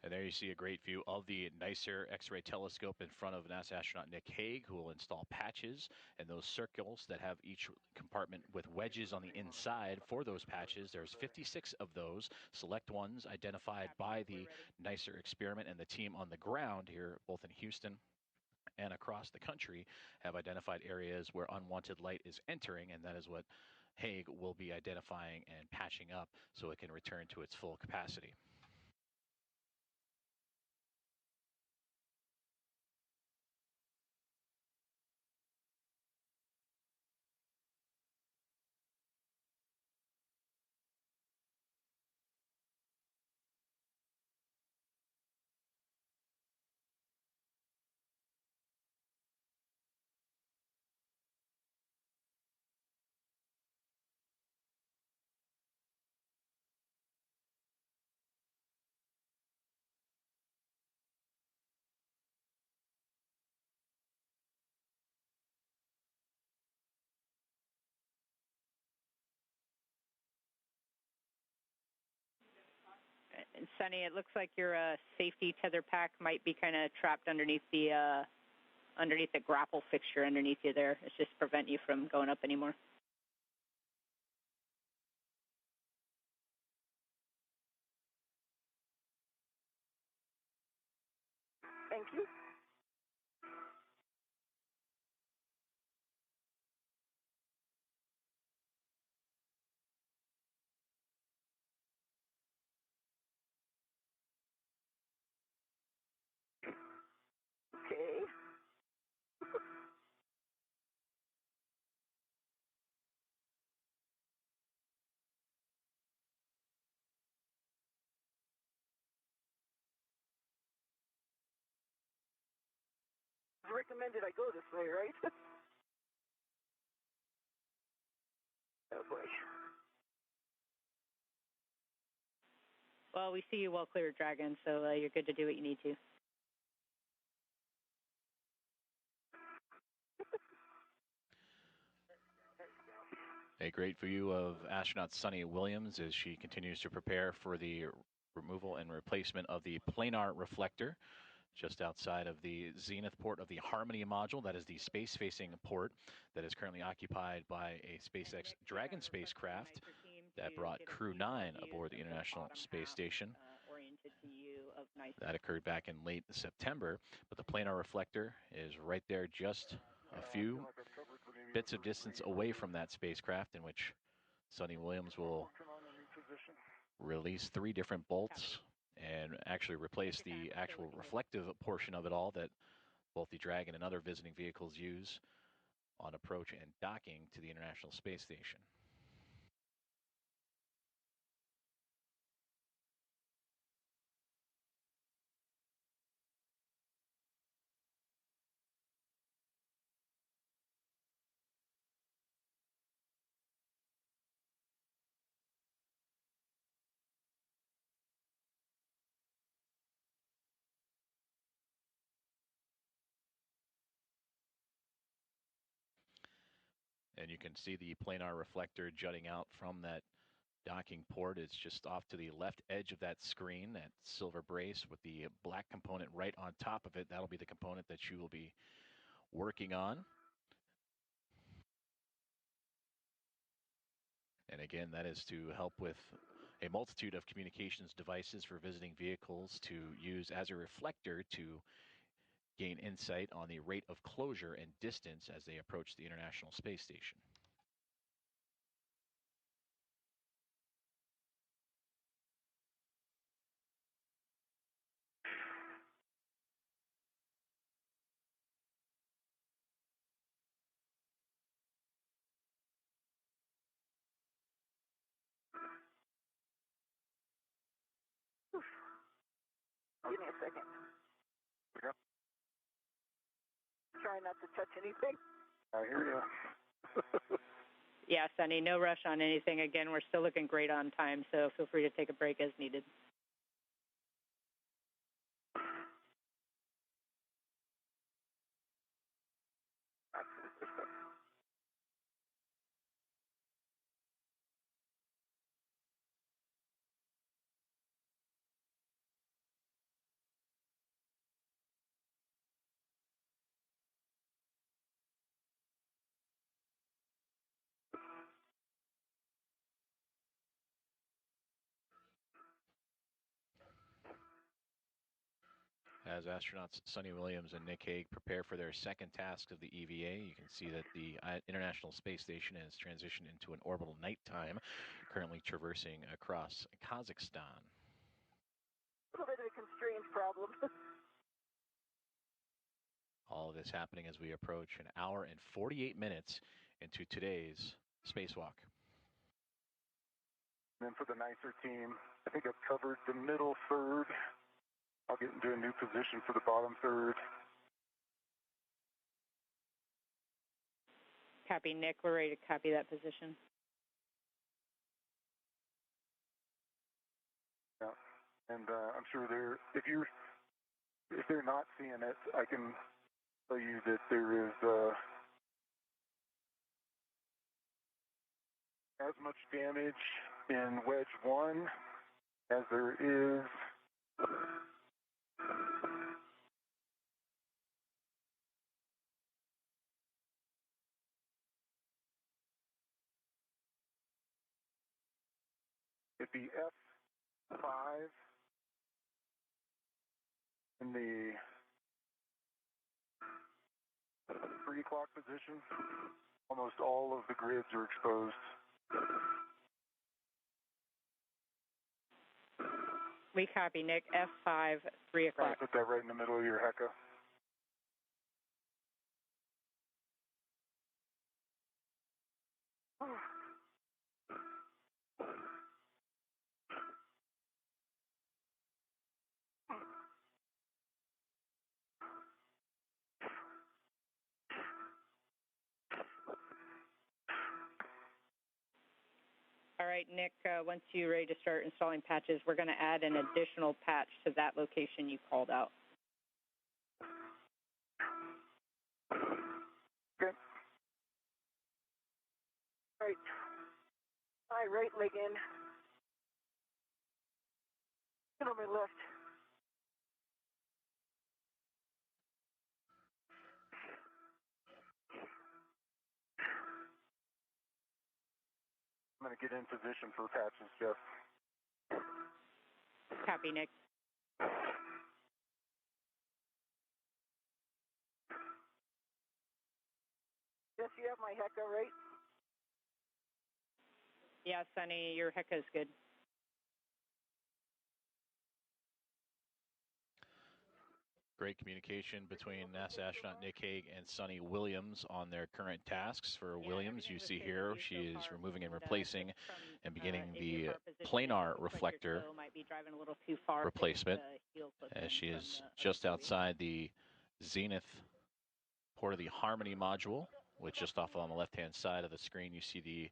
And there you see a great view of the NICER X-ray telescope in front of NASA astronaut Nick Hague, who will install patches and those circles that have each compartment with wedges on the inside for those patches. There's 56 of those. Select ones identified by the NICER experiment, and the team on the ground here, both in Houston and across the country, have identified areas where unwanted light is entering, and that is what Hague will be identifying and patching up so it can return to its full capacity. Sunny, it looks like your safety tether pack might be kind of trapped underneath the grapple fixture underneath you there. It's just prevent you from going up anymore. Thank you. Okay. Recommended I go this way, right? Oh boy. Well, we see you well clear, Dragon, so you're good to do what you need to. A great view of astronaut Sunny Williams as she continues to prepare for the removal and replacement of the planar reflector just outside of the zenith port of the Harmony module. That is the space-facing port that is currently occupied by a SpaceX Dragon spacecraft that brought Crew 9 aboard the International Space Station. That occurred back in late September, but the Planar Reflector is right there, just a few bits of distance away from that spacecraft, in which Sonny Williams will release 3 different bolts and actually replace the actual reflective portion of it all that both the Dragon and other visiting vehicles use on approach and docking to the International Space Station. And you can see the Planar Reflector jutting out from that docking port. It's just off to the left edge of that screen, that silver brace with the black component right on top of it. That'll be the component that you will be working on. And again, that is to help with a multitude of communications devices for visiting vehicles to use as a reflector to gain insight on the rate of closure and distance as they approach the International Space Station. Give me a second. Try not to touch anything. I hear you. Yeah, Sonny, no rush on anything. Again, we're still looking great on time, so feel free to take a break as needed. As astronauts Sonny Williams and Nick Hague prepare for their second task of the EVA, you can see that the International Space Station has transitioned into an orbital nighttime, currently traversing across Kazakhstan. A little bit of a constrained problem. All of this happening as we approach an hour and 48 minutes into today's spacewalk. And then for the nicer team, I think I've covered the middle third. I'll get into a new position for the bottom third. Copy, Nick. We're ready to copy that position. Yeah, and I'm sure if they're not seeing it, I can tell you that there is as much damage in wedge 1 as there is it'd be F5 in the 3 o'clock position. Almost all of the grids are exposed. We copy, Nick. F5, 3 o'clock. Put that right in the middle of your HECA. All right, Nick, once you're ready to start installing patches, we're going to add an additional patch to that location you called out. Okay. Right. My right leg in. Get on my left. going to get in position for patches, Jeff. Copy, Nick. Yes, you have my HECA, right? Yeah, Sunny, your HECA is good. Great communication between NASA astronaut Nick Hague and Sunny Williams on their current tasks. For Williams, you see here, she is removing and replacing and beginning the Planar reflector replacement, as she is just outside the zenith port of the Harmony module, which just off on the left-hand side of the screen, you see the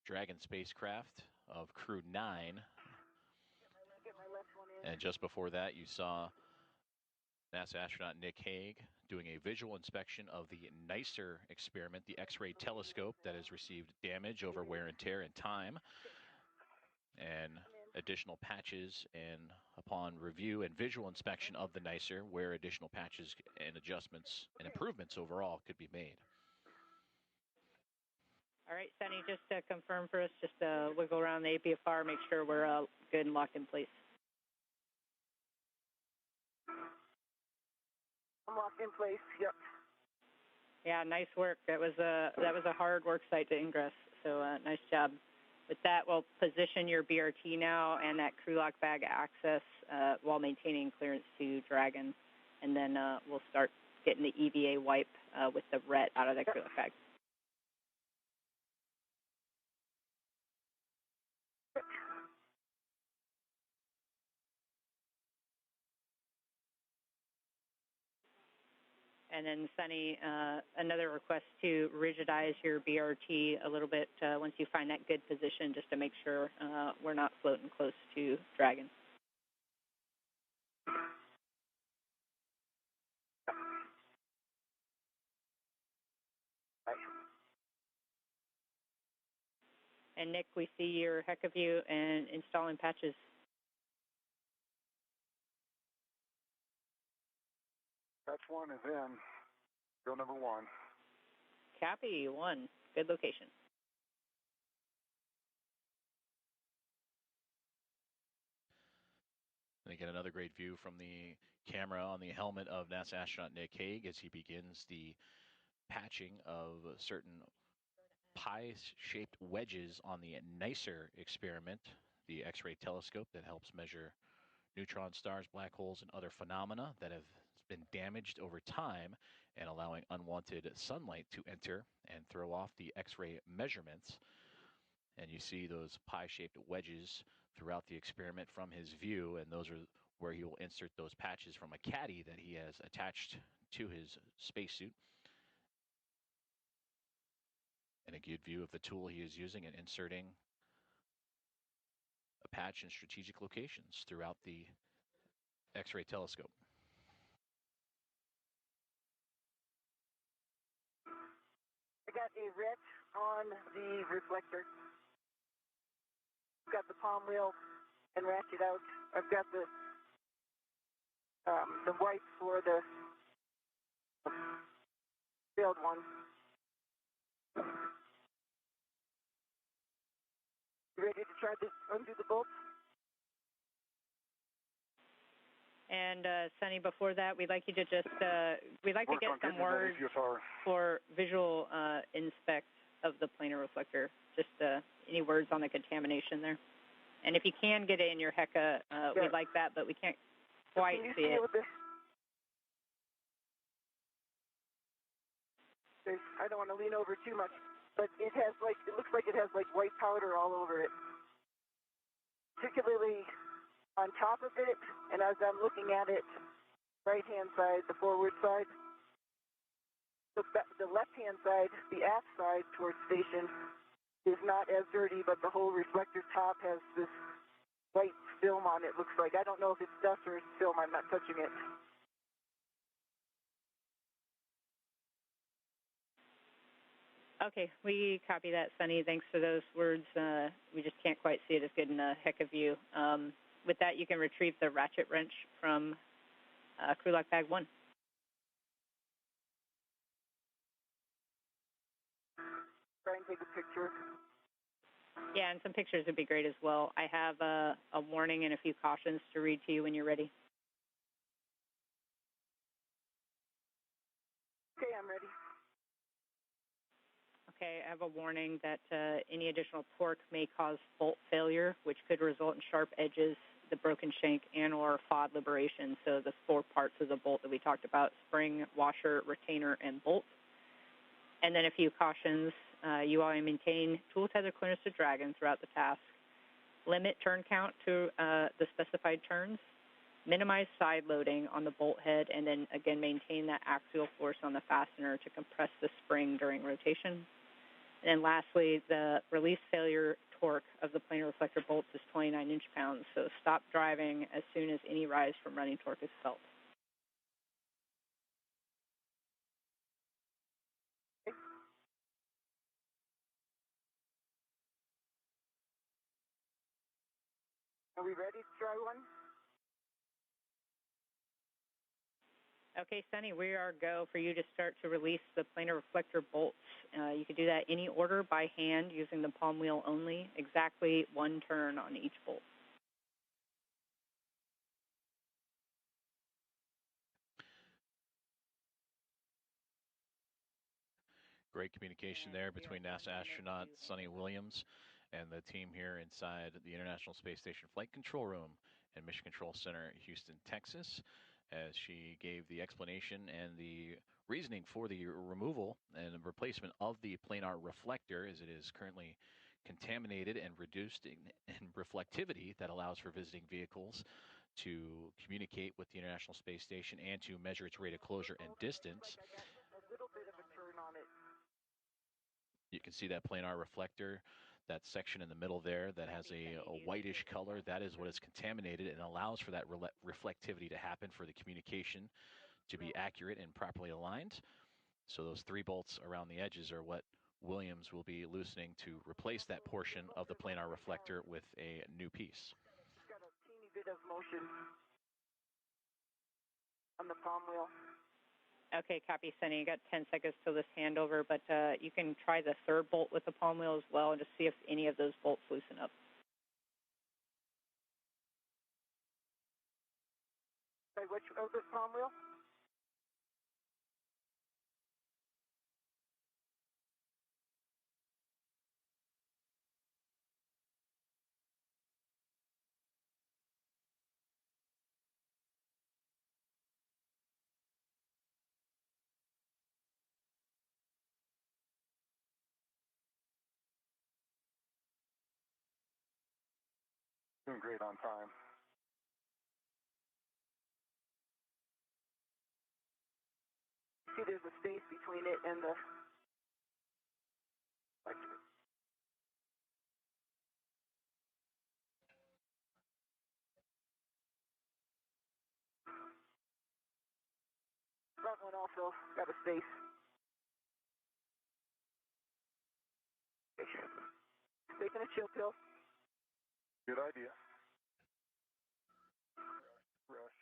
Dragon spacecraft of Crew 9. And just before that, you saw NASA astronaut Nick Hague doing a visual inspection of the NICER experiment, the X-ray telescope that has received damage over wear and tear and time, and additional patches, and upon review and visual inspection of the NICER, where additional patches and adjustments and improvements overall could be made. All right, Sunny, just to confirm for us, just wiggle around the APFR, make sure we're good and locked in place. I'm locked in place, yep. Yeah, nice work. That was a hard work site to ingress, so nice job. With that, we'll position your BRT now and that crew lock bag access while maintaining clearance to Dragon, and then we'll start getting the EVA wipe with the RET out of that crew lock bag. And then, Sunny, another request to rigidize your BRT a little bit once you find that good position, just to make sure we're not floating close to Dragon. And, Nick, we see your HECA view and installing patches. Patch 1 is in. Go number 1. Copy, 1. Good location. And again, another great view from the camera on the helmet of NASA astronaut Nick Hague as he begins the patching of certain pie-shaped wedges on the NICER experiment, the X-ray telescope that helps measure neutron stars, black holes, and other phenomena that have been damaged over time and allowing unwanted sunlight to enter and throw off the X-ray measurements. And you see those pie-shaped wedges throughout the experiment from his view, and those are where he will insert those patches from a caddy that he has attached to his spacesuit. And a good view of the tool he is using and inserting a patch in strategic locations throughout the X-ray telescope. I got a RET on the reflector. I've got the palm wheel and ratchet out. I've got the wipes for the failed one. You ready to try to undo the bolts? And Sunny, before that, we'd like you to just we'd like to get some words for visual inspect of the planar reflector. Just any words on the contamination there. And if you can get it in your HECA, we'd like that, but we can't quite see it. I don't want to lean over too much, but it looks like it has white powder all over it, particularly on top of it, and as I'm looking at it, right-hand side, the forward side, the left-hand side, the aft side towards station, is not as dirty, but the whole reflector top has this white film on it, looks like. I don't know if it's dust or it's film. I'm not touching it. Okay, we copy that, Sunny. Thanks for those words. We just can't quite see it as good in a HECA view. With that, you can retrieve the ratchet wrench from crew lock bag 1. Try and take a picture. Yeah, and some pictures would be great as well. I have a warning and a few cautions to read to you when you're ready. Okay, I'm ready. Okay, I have a warning that any additional torque may cause bolt failure, which could result in sharp edges, the broken shank, and/or FOD liberation. So the 4 parts of the bolt that we talked about: spring, washer, retainer, and bolt. And then a few cautions. You want to maintain tool tether clearance to dragon throughout the task. Limit turn count to the specified turns. Minimize side loading on the bolt head, and then again maintain that axial force on the fastener to compress the spring during rotation. And then lastly, the release failure torque of the planar reflector bolts is 29 inch-pounds, so stop driving as soon as any rise from running torque is felt. Are we ready to try one? Okay, Sunny, we are go for you to start to release the planar reflector bolts. You can do that any order by hand using the palm wheel only, exactly 1 turn on each bolt. Great communication there between NASA astronaut Sunny Williams and the team here inside the International Space Station Flight Control Room and Mission Control Center, Houston, Texas, as she gave the explanation and the reasoning for the removal and replacement of the planar reflector, as it is currently contaminated and reduced in reflectivity that allows for visiting vehicles to communicate with the International Space Station and to measure its rate of closure and distance. I got a little bit of a turn on it. You can see that planar reflector, that section in the middle there that has a whitish color. That is what is contaminated and allows for that reflectivity to happen for the communication to be accurate and properly aligned. So those 3 bolts around the edges are what Williams will be loosening to replace that portion of the planar reflector with a new piece. Just got a teeny bit of motion on the palm wheel. Okay, copy, Sunny. You got 10 seconds till this handover, but you can try the 3rd bolt with the palm wheel as well and just see if any of those bolts loosen up. Wait, which of the palm wheel? Doing great on time. See, there's a space between it and the... Front one also got a space. Taking a chill pill. Good idea. Rush.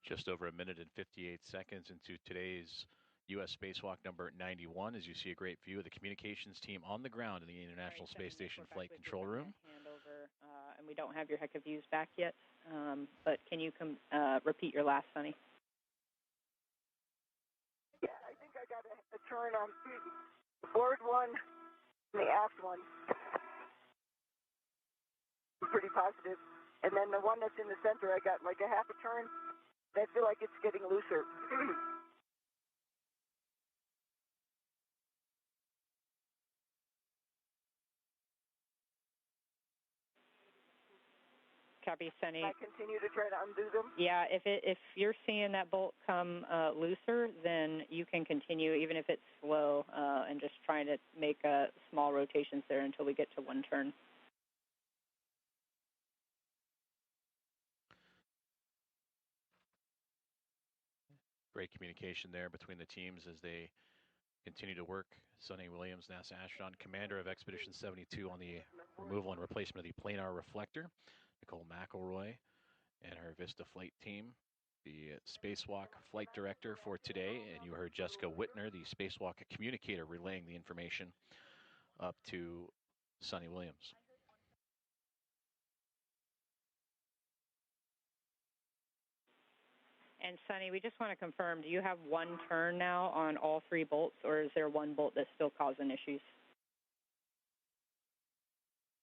Just over 1 minute and 58 seconds into today's U.S. spacewalk number 91, as you see a great view of the communications team on the ground in the International Space Station Flight Control Room. Handover, and we don't have your heck of views back yet, but can you repeat your last, Sunny? Yeah, I think I got a turn on the forward one and the aft one. Pretty positive. And then the one that's in the center, I got like a half a turn. I feel like it's getting looser. Copy, Sunny. I continue to try to undo them. Yeah, if you're seeing that bolt come looser, then you can continue, even if it's slow, and just trying to make small rotations there until we get to 1 turn. Great communication there between the teams as they continue to work. Sunny Williams, NASA astronaut, commander of Expedition 72 on the removal and replacement of the planar reflector. Nicole McElroy and her Vista flight team, the spacewalk flight director for today. And you heard Jessica Whitner, the spacewalk communicator, relaying the information up to Sonny Williams. And Sonny, we just want to confirm, do you have one turn now on all 3 bolts, or is there one bolt that's still causing issues?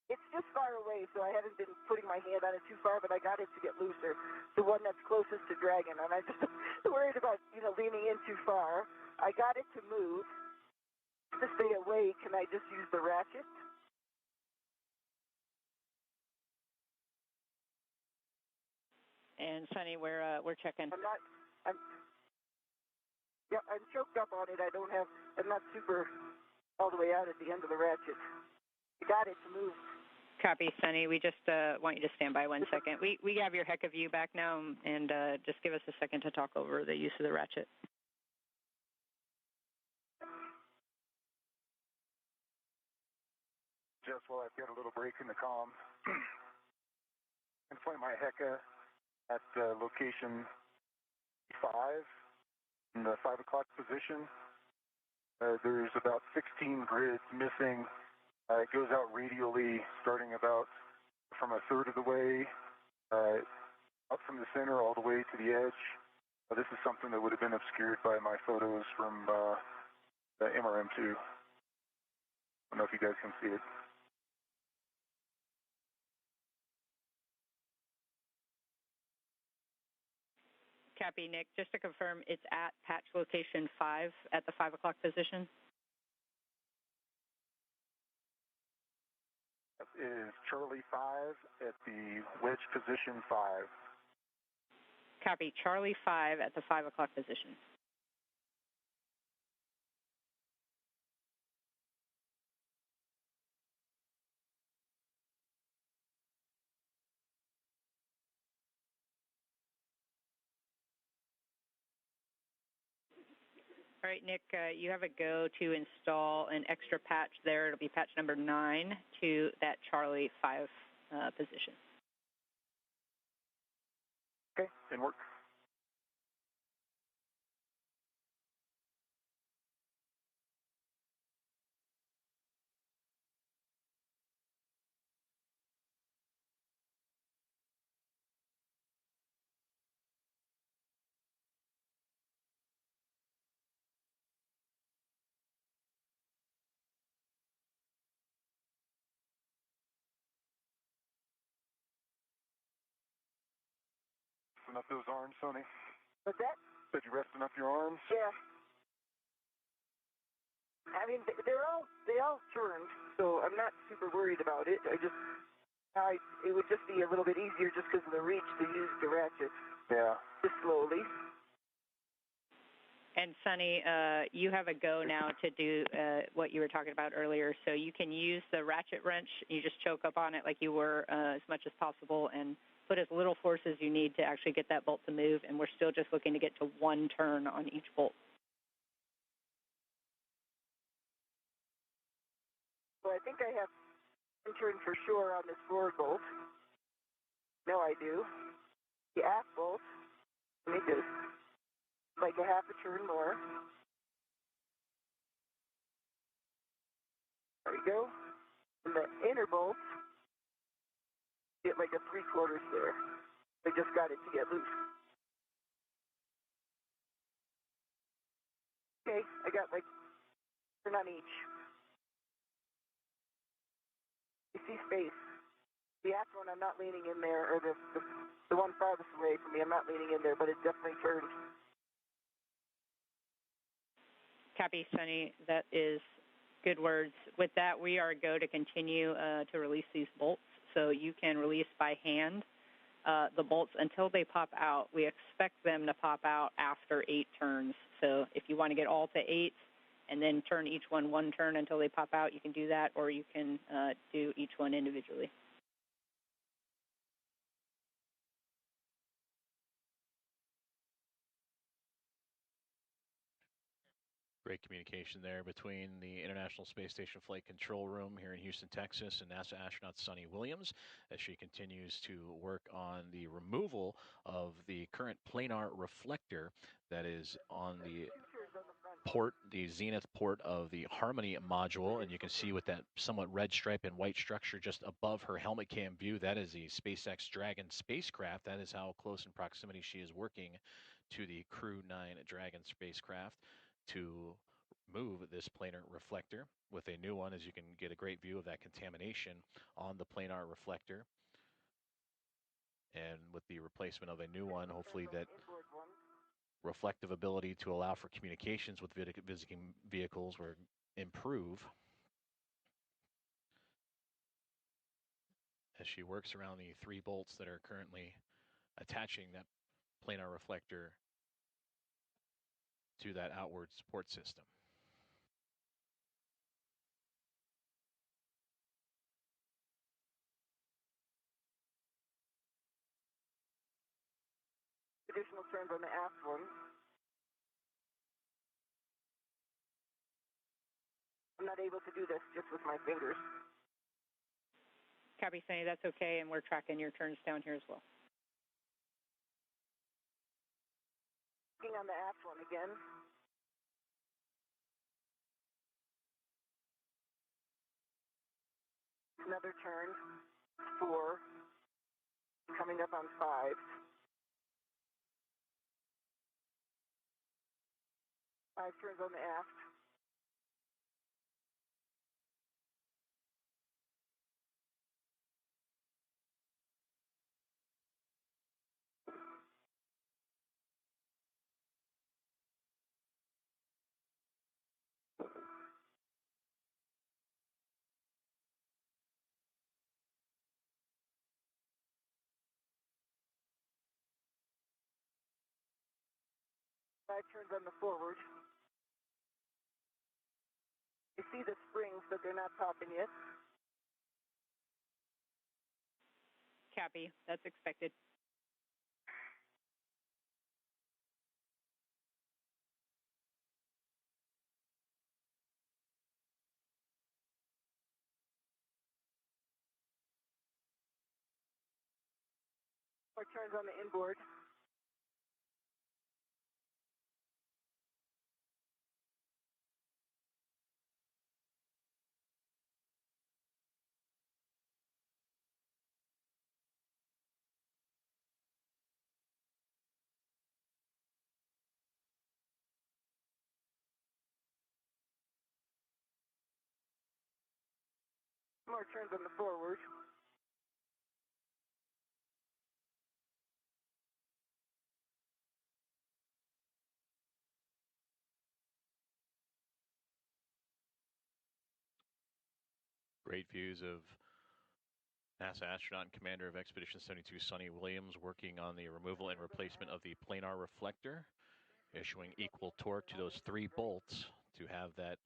It's just far away, so I haven't been putting my hand on it too far, but I got it to get looser, the one that's closest to dragging, and I'm just worried about, leaning in too far. I got it to move. To stay away, can I just use the ratchet? And Sonny, we're checking. I'm choked up on it. I'm not super all the way out at the end of the ratchet. I got it to move. Copy, Sonny. We just want you to stand by 1 second. We have your heck of view back now, and just give us a second to talk over the use of the ratchet. Just while I've got a little break in the comm, I'm flying my Heka at location 5 in the 5 o'clock position. There's about 16 grids missing. It goes out radially, starting about from a third of the way, up from the center all the way to the edge. This is something that would have been obscured by my photos from the MRM2. I don't know if you guys can see it. Copy, Nick. Just to confirm, it's at patch location 5 at the 5 o'clock position? It is Charlie 5 at the wedge position 5. Copy. Charlie 5 at the 5 o'clock position. All right, Nick, you have a go to install an extra patch there. It'll be patch number 9 to that Charlie 5 position. Okay, didn't work. Resting up those arms, Sonny? What's that? Said you resting up your arms? Yeah. I mean, they all turned, so I'm not super worried about it. It would just be a little bit easier just because of the reach to use the ratchet. Yeah. Just slowly. And Sonny, you have a go now to do what you were talking about earlier. So you can use the ratchet wrench. You just choke up on it like you were as much as possible and put as little force as you need to actually get that bolt to move. And we're still just looking to get to 1 turn on each bolt. So I think I have 1 turn for sure on this forward bolt. No, I do. The aft bolt, let me just like a half a turn more. There we go. And the inner bolt, get like a 3/4 there. I just got it to get loose. Okay, I got like turn on each. You see space. The aft one, I'm not leaning in there, or the one farthest away from me, I'm not leaning in there, but it definitely turned. Copy, Sonny. That is good words. With that, we are go to continue to release these bolts. So you can release by hand the bolts until they pop out. We expect them to pop out after 8 turns. So if you want to get all to 8 and then turn each one 1 turn until they pop out, you can do that, or you can do each one individually. Great communication there between the International Space Station Flight Control Room here in Houston, Texas, and NASA astronaut Sonny Williams as she continues to work on the removal of the current planar reflector that is on the port port, the zenith port of the Harmony module, and you can see with that somewhat red stripe and white structure just above her helmet cam view, that is the SpaceX Dragon spacecraft. That is how close in proximity she is working to the Crew 9 Dragon spacecraft to move this planar reflector. With a new one, as you can get a great view of that contamination on the planar reflector. And with the replacement of a new one, hopefully that reflective ability to allow for communications with visiting vehicles will improve as she works around the 3 bolts that are currently attaching that planar reflector to that outward support system. Additional turns on the aft one. I'm not able to do this just with my fingers. Copy, Sunny, that's okay, and we're tracking your turns down here as well. Looking on the aft one again. Another turn, 4, coming up on 5. 5 turns on the aft. Five turns on the forward. You see the springs, but they're not popping yet. Copy, that's expected. More turns on the inboard. More turns on the forward. Great views of NASA astronaut and commander of Expedition 72, Sunny Williams, working on the removal and replacement of the planar reflector, issuing equal torque to those 3 bolts to have that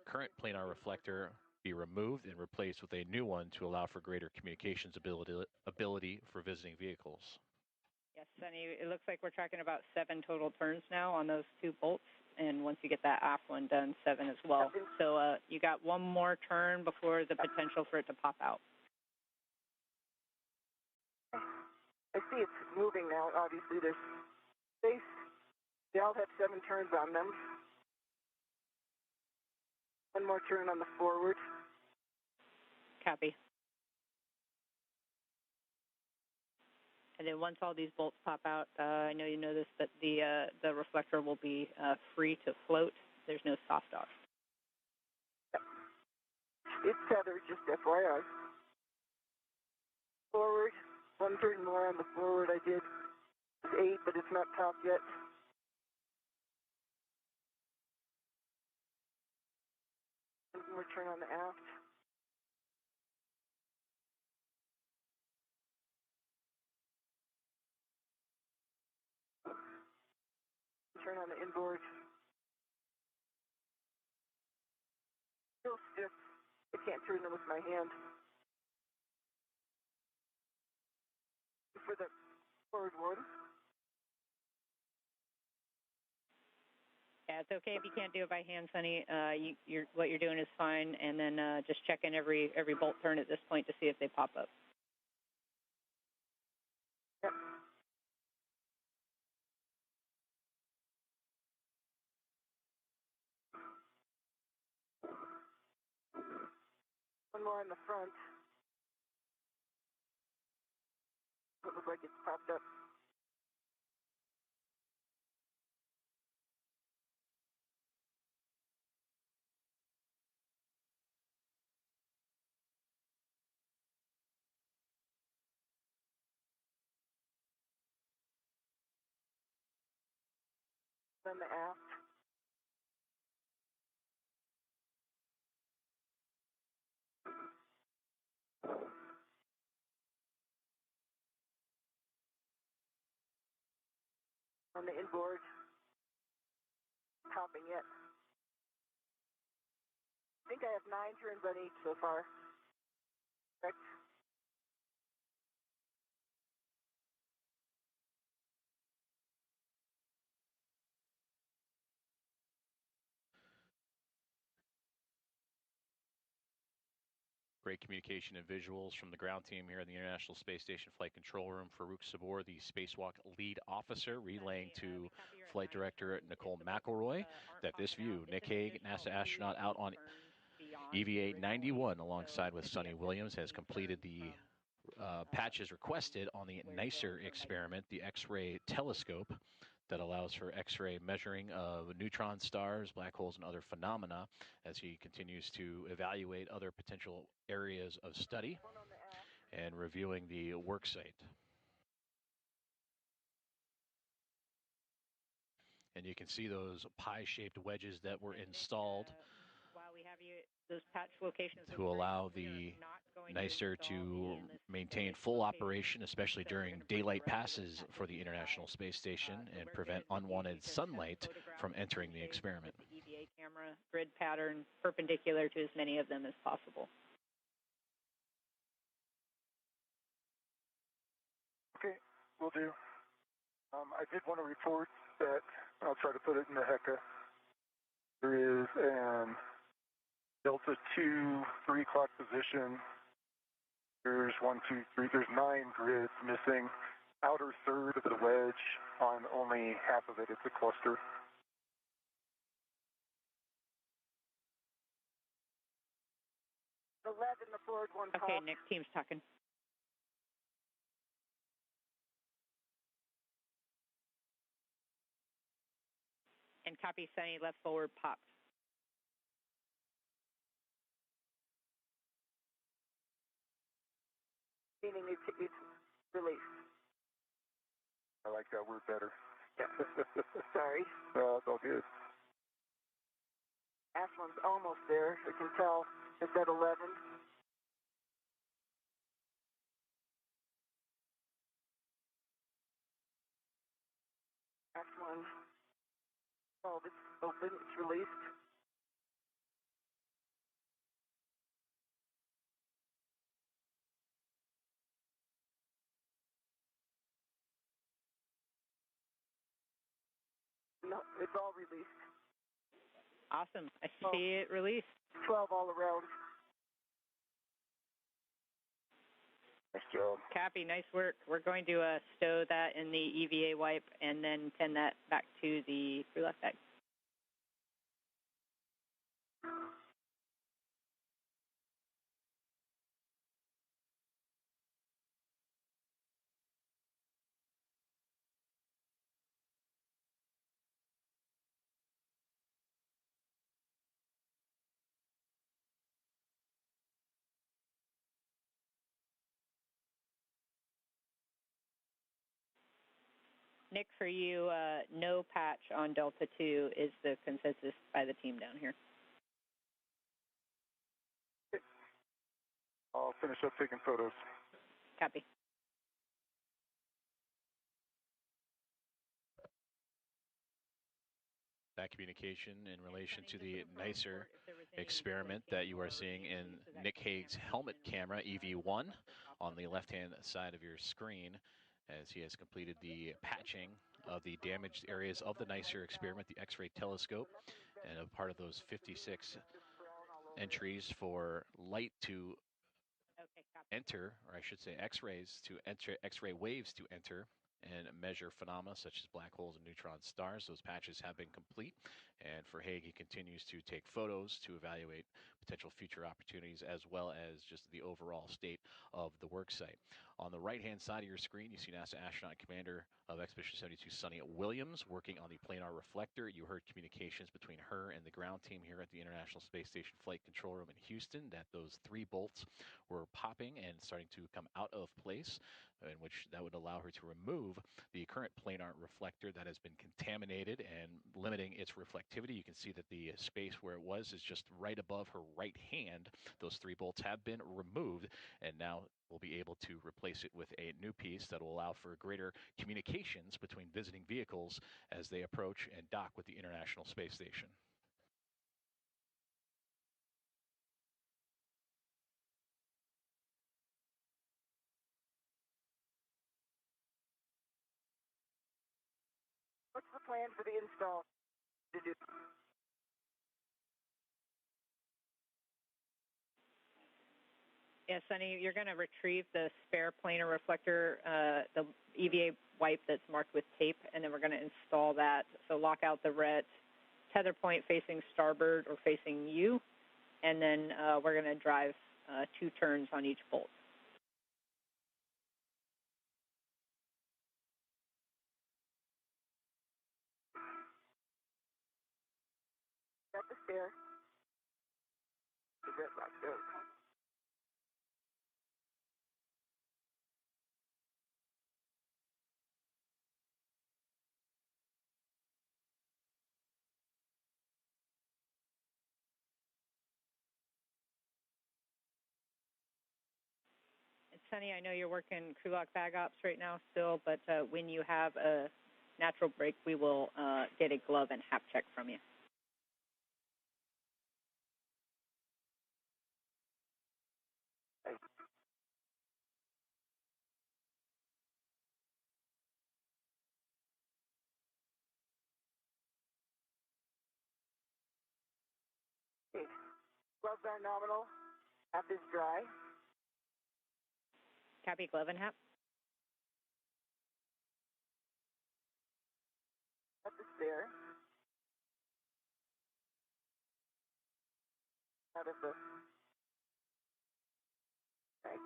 current planar reflector be removed and replaced with a new one to allow for greater communications ability for visiting vehicles. Yes, Sunny, it looks like we're tracking about 7 total turns now on those 2 bolts, and once you get that aft one done, 7 as well. So you got one more turn before the potential for it to pop out. I see it's moving now. Obviously, there's space. They all have 7 turns on them. One more turn on the forward. Copy. And then once all these bolts pop out, I know you know this, but the reflector will be free to float. There's no soft off. It's tethered, just FYI. Forward. 1 turn more on the forward. I did 8, but it's not topped yet. One more turn on the aft. Turn on the inboard. Still stiff. I can't turn them with my hand. For the forward one. Yeah, it's okay if you can't do it by hand, Sunny. What you're doing is fine, and then just checking every bolt turn at this point to see if they pop up. Yep. One more in the front. It looks like it's popped up. Then the aft. On the inboard. Topping it. I think I have 9 turns on each so far. Correct? Great communication and visuals from the ground team here in the International Space Station Flight Control Room. Farouk Sabor, the spacewalk lead officer, relaying to Flight Director Nicole McElroy that this view, Nick Hague, NASA astronaut out on EVA 91 alongside with Sonny Williams, has completed the patches requested on the NICER experiment, the X-ray telescope that allows for X-ray measuring of neutron stars, black holes, and other phenomena as he continues to evaluate other potential areas of study and reviewing the work site. And you can see those pie-shaped wedges that were installed while we have you, those patch locations to allow the NICER to maintain full operation, especially during daylight passes for the International Space Station, and prevent unwanted sunlight from entering the experiment. The EVA camera grid pattern perpendicular to as many of them as possible. Okay, will do. I did want to report that, I'll try to put it in the HECA. There is an Delta 2, 3 o'clock position. There's 1, 2, 3, there's 9 grids missing. Outer third of the wedge on only half of it. It's a cluster. The lead in the forward one. Okay, Nick, team's talking. And copy, Sunny, left forward popped. Meaning it's released. I like that word better. Yeah. Sorry. It's all good. Ash one's almost there. I can tell it's at 11. Ash one. Oh, it's open. It's released. No, it's all released. Awesome. I see it released. 12 all around. Nice job. Copy. Nice work. We're going to stow that in the EVA wipe and then send that back to the crew left bag. Nick, for you, no patch on Delta 2 is the consensus by the team down here. I'll finish up taking photos. Copy. That communication in relation to the NICER experiment that you are seeing in Nick Hague's helmet camera, EV1, on the left-hand side of your screen, as he has completed the patching of the damaged areas of the NICER experiment, the X-ray telescope, and a part of those 56 entries for light to enter, or I should say X-rays to enter, X-ray waves to enter and measure phenomena such as black holes and neutron stars. Those patches have been complete, and for Hague, he continues to take photos to evaluate potential future opportunities, as well as just the overall state of the work site. On the right-hand side of your screen, you see NASA astronaut commander of Expedition 72, Sunny Williams, working on the Planar Reflector. You heard communications between her and the ground team here at the International Space Station Flight Control Room in Houston, that those 3 bolts were popping and starting to come out of place, in which that would allow her to remove the current planar reflector that has been contaminated and limiting its reflectivity. You can see that the space where it was is just right above her right hand. Those 3 bolts have been removed, and now we'll be able to replace it with a new piece that will allow for greater communications between visiting vehicles as they approach and dock with the International Space Station. What's the plan for the install? Yeah, Sunny, you're going to retrieve the spare planar reflector, the EVA wipe that's marked with tape, and then we're going to install that. So lock out the ret tether point facing starboard or facing you, and then we're going to drive 2 turns on each bolt. Got the spare. The red lock goes. And Sunny, I know you're working crew lock bag ops right now still, but when you have a natural break, we will get a glove and hap check from you. Okay. Gloves are nominal. Hap is dry. Copy, glove and hap. Got the spare. Out of the tank.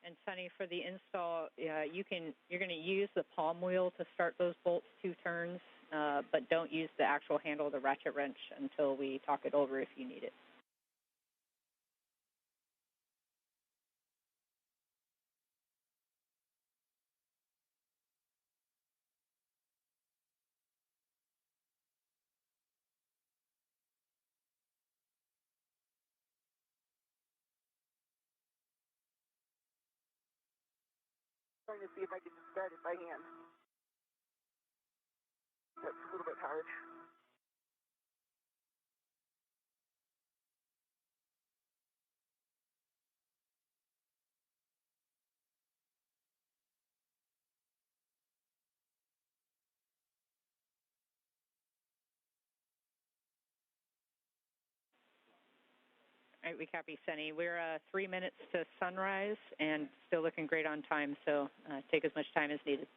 And Sunny, for the install, you're going to use the palm wheel to start those bolts 2 turns, but don't use the actual handle of the ratchet wrench until we talk it over if you need it. Trying to see if I can start it by hand. That's a little bit hard. All right, we copy, Sunny. We're 3 minutes to sunrise and still looking great on time, so take as much time as needed.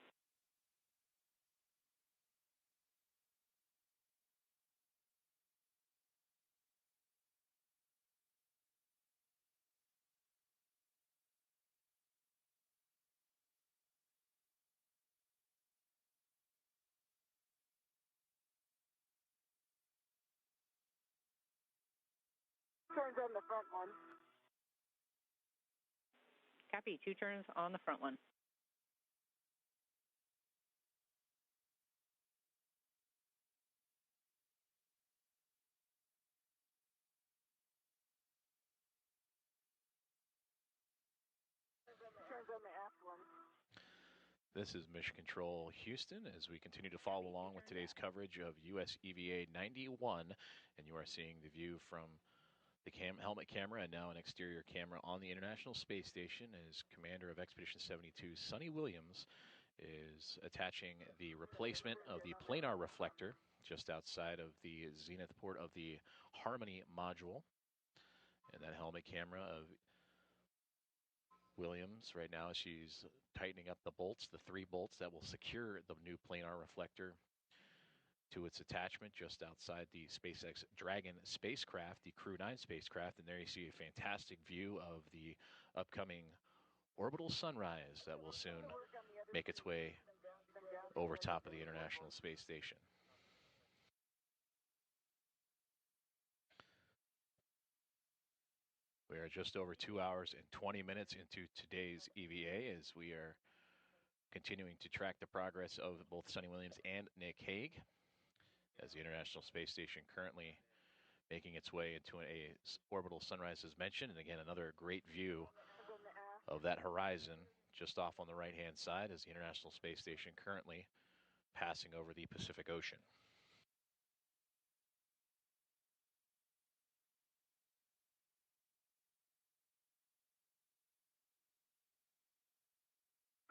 Turns on the front one. Copy, 2 turns on the front one. Turns on the aft one. This is Mission Control Houston as we continue to follow along with today's coverage of US EVA 91, and you are seeing the view from the helmet camera and now an exterior camera on the International Space Station as Commander of Expedition 72, Sunny Williams, is attaching the replacement of the planar reflector just outside of the zenith port of the Harmony module. And that helmet camera of Williams right now, she's tightening up the bolts, the 3 bolts that will secure the new planar reflector to its attachment just outside the SpaceX Dragon spacecraft, the Crew 9 spacecraft. And there you see a fantastic view of the upcoming orbital sunrise that will soon make its way over top of the International Space Station. We are just over 2 hours and 20 minutes into today's EVA as we are continuing to track the progress of both Sunny Williams and Nick Hague as the International Space Station currently making its way into a orbital sunrise as mentioned. And again, another great view of that horizon just off on the right-hand side as the International Space Station currently passing over the Pacific Ocean.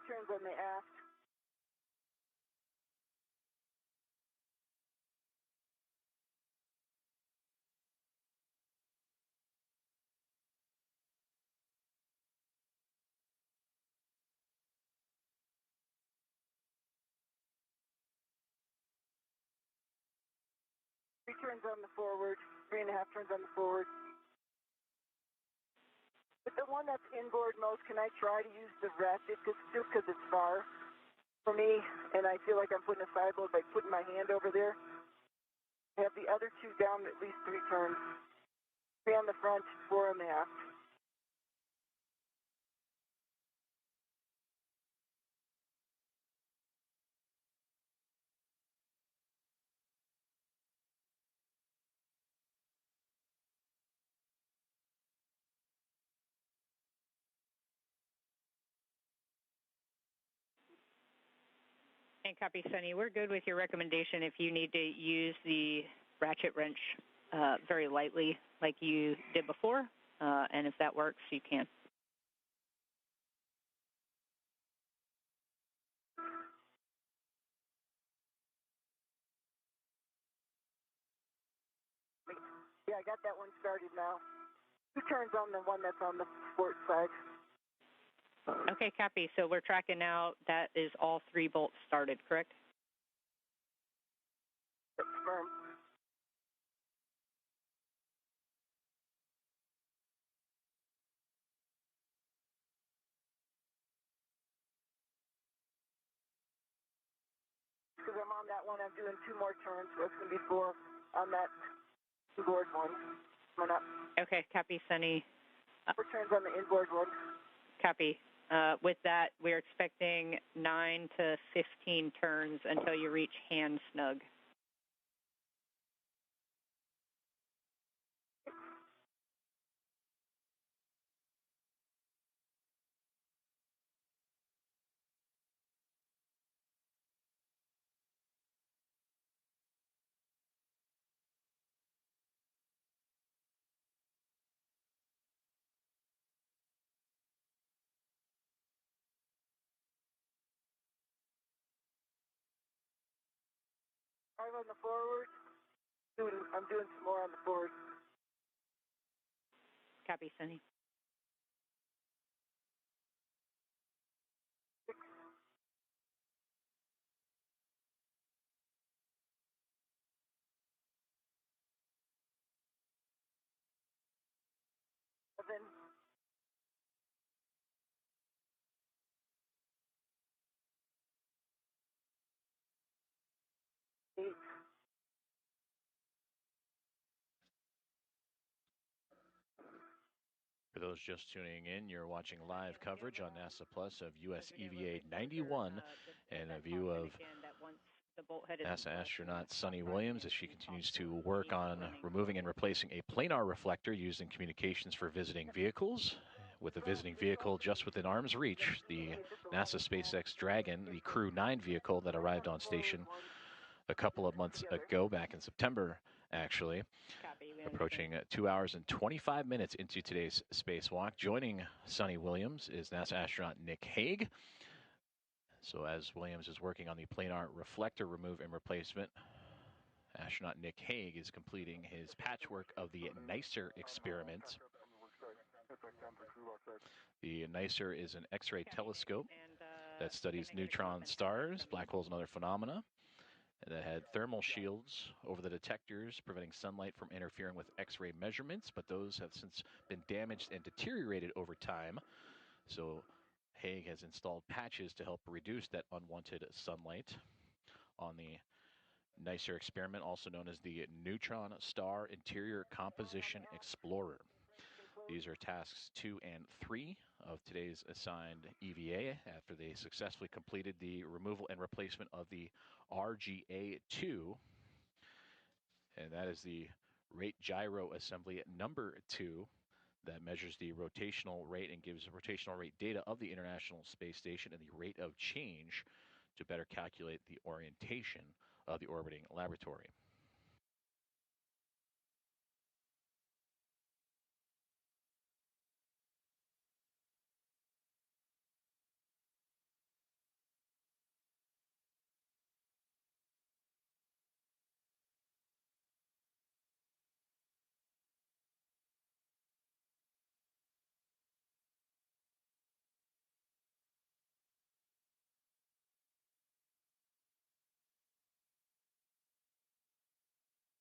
Turns on the aft. Three turns on the forward, 3.5 turns on the forward. With the one that's inboard most, can I try to use the ratchet just because it's far for me, and I feel like I'm putting a side load by putting my hand over there? I have the other 2 down at least 3 turns. 3 on the front, 4 on the aft. And copy, Sunny. We're good with your recommendation if you need to use the ratchet wrench very lightly like you did before. And if that works, you can. Yeah, I got that one started now. 2 turns on the one that's on the port side. Okay, copy. So we're tracking now. That is all 3 bolts started, correct? Confirm. Because I'm on that one, I'm doing 2 more turns, so it's going to be 4 on that inboard one. Coming up. Okay, copy, Sunny. 4 turns on the inboard one. Copy. With that, we're expecting 9 to 15 turns until you reach hand snug. I'm on the forward. I'm doing some more on the forward. Copy, Sunny. 6, 7, 8. For those just tuning in, you're watching live coverage on NASA Plus of US EVA 91 and a view of NASA astronaut Sunny Williams as she continues to work on removing and replacing a planar reflector used in communications for visiting vehicles. With a visiting vehicle just within arm's reach, the NASA SpaceX Dragon, the Crew 9 vehicle that arrived on station a couple of months ago, back in September, actually. Approaching 2 hours and 25 minutes into today's spacewalk. Joining Sunny Williams is NASA astronaut Nick Hague. So as Williams is working on the planar reflector remove and replacement, astronaut Nick Hague is completing his patchwork of the NICER experiment. The NICER is an X-ray telescope that studies neutron stars, black holes, and other phenomena. That had thermal shields over the detectors, preventing sunlight from interfering with X-ray measurements, but those have since been damaged and deteriorated over time. So Hague has installed patches to help reduce that unwanted sunlight on the NICER experiment, also known as the Neutron Star Interior Composition Explorer. These are tasks 2 and 3 of today's assigned EVA after they successfully completed the removal and replacement of the RGA-2, and that is the rate gyro assembly number 2 that measures the rotational rate and gives rotational rate data of the International Space Station and the rate of change to better calculate the orientation of the orbiting laboratory.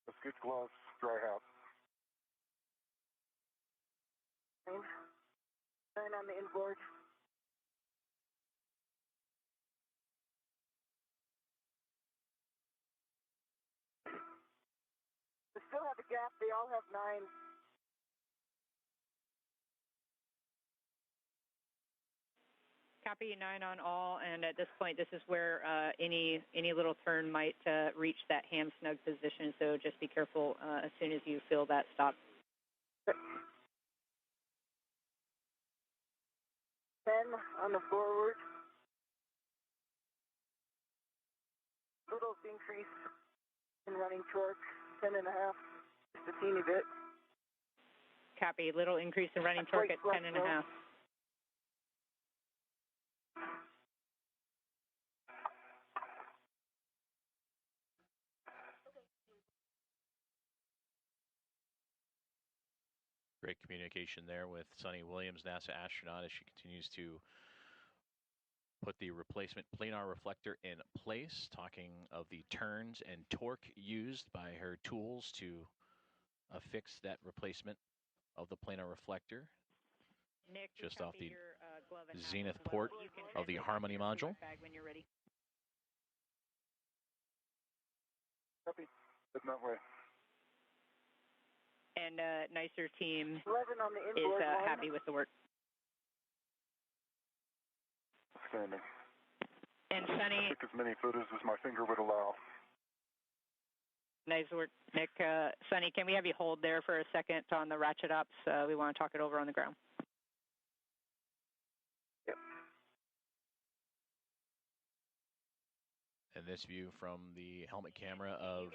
Let's get gloves, dry out. Turn on the inboard. We still have a gap. They all have 9. Copy, 9 on all, and at this point, this is where any little turn might reach that ham snug position, so just be careful as soon as you feel that stop. 10 on the forward. Little increase in running torque, 10.5, just a teeny bit. Copy, little increase in running torque at 10.5. Great communication there with Sunny Williams, NASA astronaut, as she continues to put the replacement planar reflector in place, talking of the turns and torque used by her tools to affix that replacement of the planar reflector. Nick, just off the zenith port of the Harmony module. When you're ready. Copy. Heading that way. And NICER team 11 on the is inboard happy with the work. Standing. And Sunny, Took as many photos as my finger would allow. nice work, Nick. Sunny, can we have you hold there for a second on the ratchet ups? We want to talk it over on the ground. Yep. And this view from the helmet camera of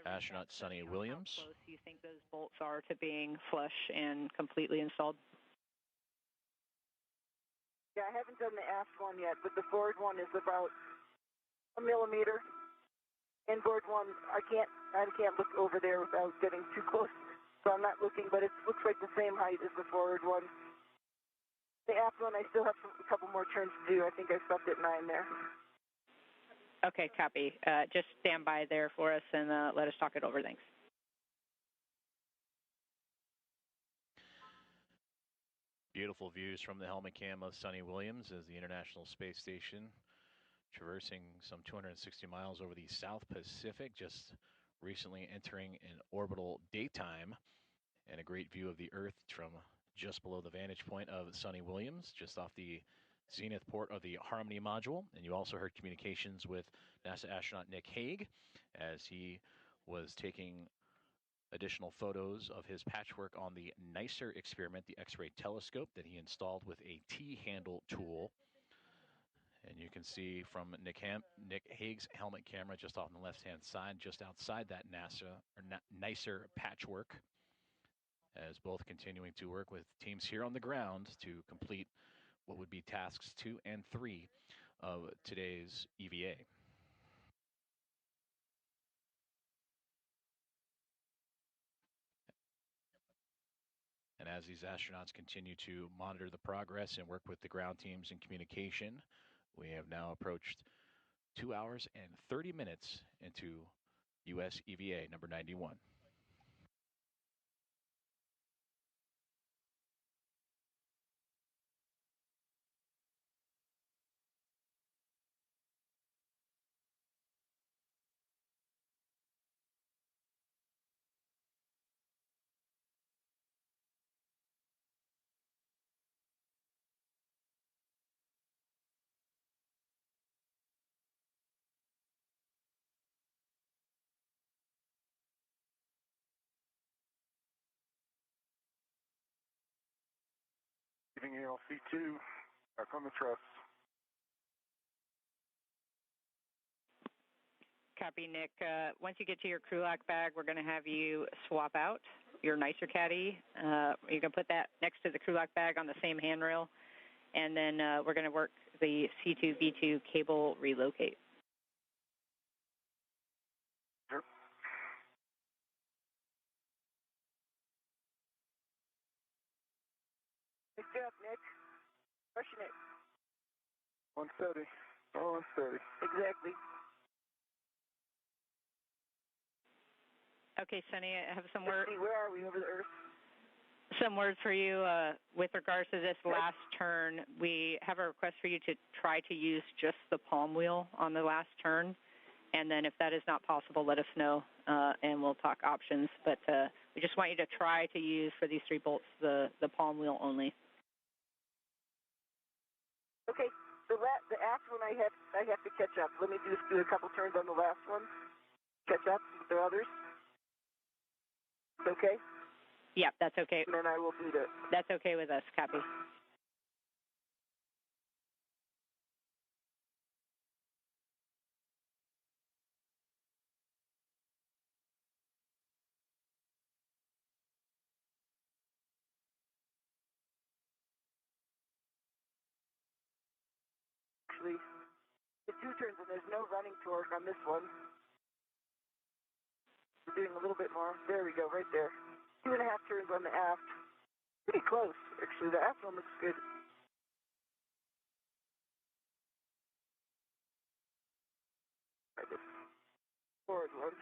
astronaut Sunny Williams. How close do you think those bolts are to being flush and completely installed? Yeah, I haven't done the aft one yet, but the forward one is about 1 millimeter. Inboard one, I can't look over there without getting too close, so I'm not looking, but it looks like the same height as the forward one. The aft one, I still have a couple more turns to do. I think I stopped at 9 there. Okay, copy. Just stand by there for us and let us talk it over. Thanks. Beautiful views from the helmet cam of Sunny Williams as the International Space Station traversing some 260 miles over the South Pacific, just recently entering an orbital daytime, and a great view of the Earth from just below the vantage point of Sunny Williams, just off the zenith port of the Harmony module. And you also heard communications with NASA astronaut Nick Hague as he was taking additional photos of his patchwork on the NICER experiment, the X-ray telescope that he installed with a T-handle tool. And you can see from Nick Hague's helmet camera just off on the left-hand side, just outside that NICER patchwork, as both continuing to work with teams here on the ground to complete what would be tasks 2 and 3 of today's EVA. And as these astronauts continue to monitor the progress and work with the ground teams in communication. We have now approached 2 hours and 30 minutes into US EVA number 91. Giving ALC2, back on the truss. Copy, Nick. Once you get to your crew lock bag, we're going to have you swap out your nicer caddy. You're going to put that next to the crew lock bag on the same handrail, and then we're going to work the C2V2 cable relocate. Sure. Nice job, Nick. Crushing it. On steady. On steady. Exactly. Okay, Sonny, I have some Let's see, where are we over the Earth? some words for you with regards to this last turn. We have a request for you to try to use just the palm wheel on the last turn, and then if that is not possible, let us know, and we'll talk options. But we just want you to try to use, for these 3 bolts, the palm wheel only. Okay, the aft one I have to catch up. Let me just do a couple turns on the last one. Catch up with the others. Okay? Yeah, that's okay. And then I will do that. That's okay with us. Copy. Actually, the 2 turns and there's no running torque on this one. We're doing a little bit more. There we go, right there. 2.5 turns on the aft. Pretty close, actually. The aft one looks good. Right, this forward one.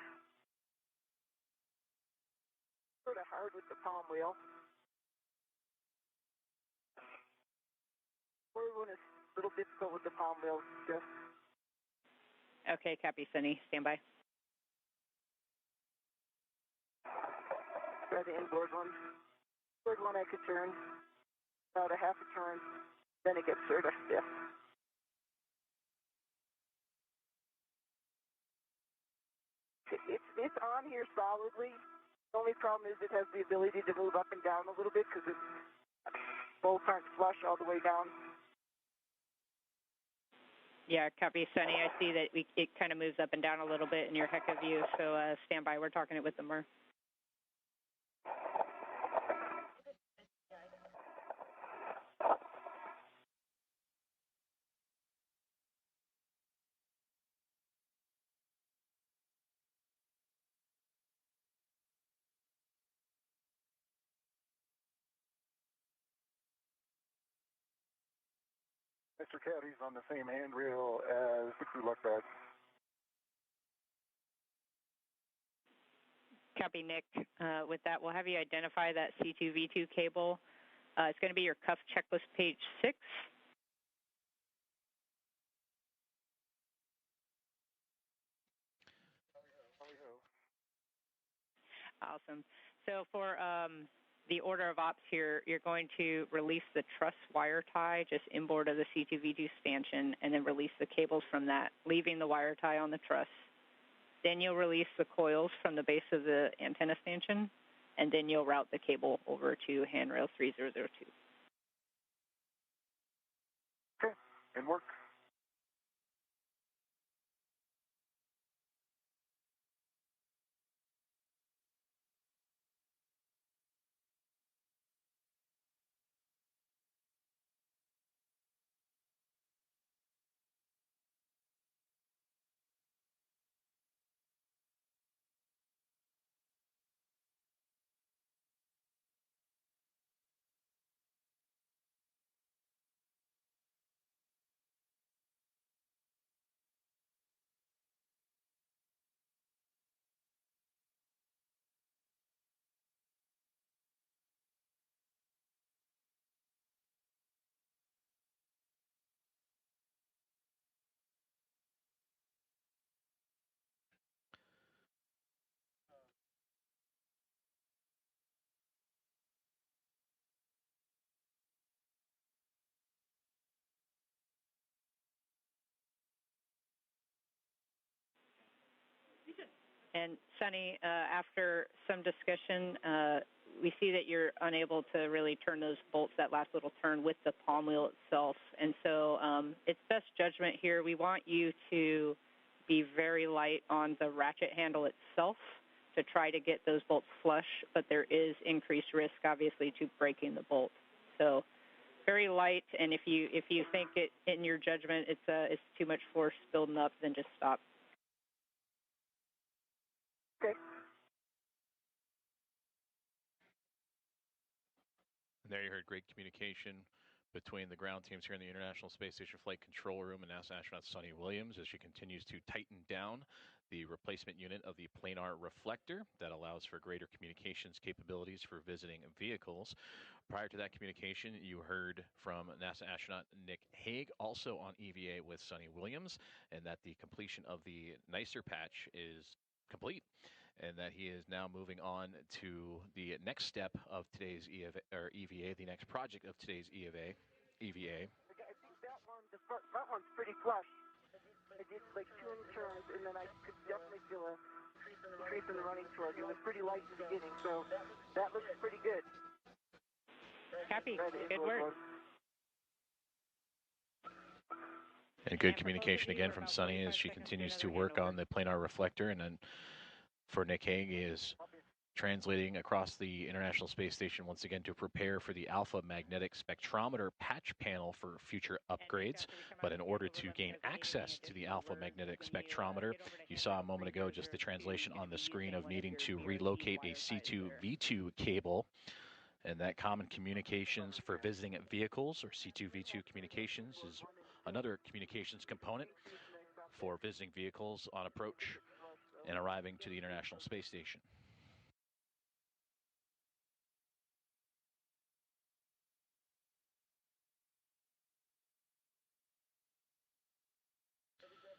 Sort of hard with the palm wheel. Forward one is a little difficult with the palm wheel, Jeff. Okay, copy, Sunny. Stand by. Try the inboard one. Third one I could turn about a half a turn, then it gets sort of stiff. It's on here solidly. The only problem is it has the ability to move up and down a little bit because its bolts aren't flush all the way down. Yeah, copy, Sunny. I see that it kind of moves up and down a little bit in your HECA view, so stand by. We're talking it with the MER. Mr. Caddy's on the same handrail as the crew lock bag. Copy, Nick. With that, we'll have you identify that C2V2 cable. It's going to be your cuff checklist page 6. Awesome. So for the order of ops here, you're going to release the truss wire tie just inboard of the C2V2 stanchion, and then release the cables from that, leaving the wire tie on the truss. Then you'll release the coils from the base of the antenna stanchion, and then you'll route the cable over to handrail 3002. Okay, and work. And Sunny, after some discussion, we see that you're unable to really turn those bolts that last little turn with the palm wheel itself. And so it's best judgment here. We want you to be very light on the ratchet handle itself to try to get those bolts flush, but there is increased risk, obviously, to breaking the bolt. So very light, and if you think it in your judgment it's too much force building up, then just stop. Okay. And there you heard great communication between the ground teams here in the International Space Station Flight Control Room and NASA astronaut Sunny Williams as she continues to tighten down the replacement unit of the Planar Reflector that allows for greater communications capabilities for visiting vehicles. Prior to that communication, you heard from NASA astronaut Nick Hague, also on EVA with Sunny Williams, and that the completion of the NICER patch is complete, and that he is now moving on to the next step of today's EVA, the next project of today's EVA. I think that one's pretty flush. I did like 2 turns, and then I could definitely feel a increase in the running torque. It was pretty light in the beginning, so that looks pretty good. Happy. Good work. And good communication again from Sunny as she continues to work on the Planar Reflector, and then for Nick Hague is translating across the International Space Station once again to prepare for the Alpha Magnetic Spectrometer patch panel for future upgrades. But in order to gain access to the Alpha Magnetic Spectrometer, you saw a moment ago just the translation on the screen of needing to relocate a C2V2 cable. And that common communications for visiting vehicles, or C2V2 communications, is another communications component for visiting vehicles on approach and arriving to the International Space Station.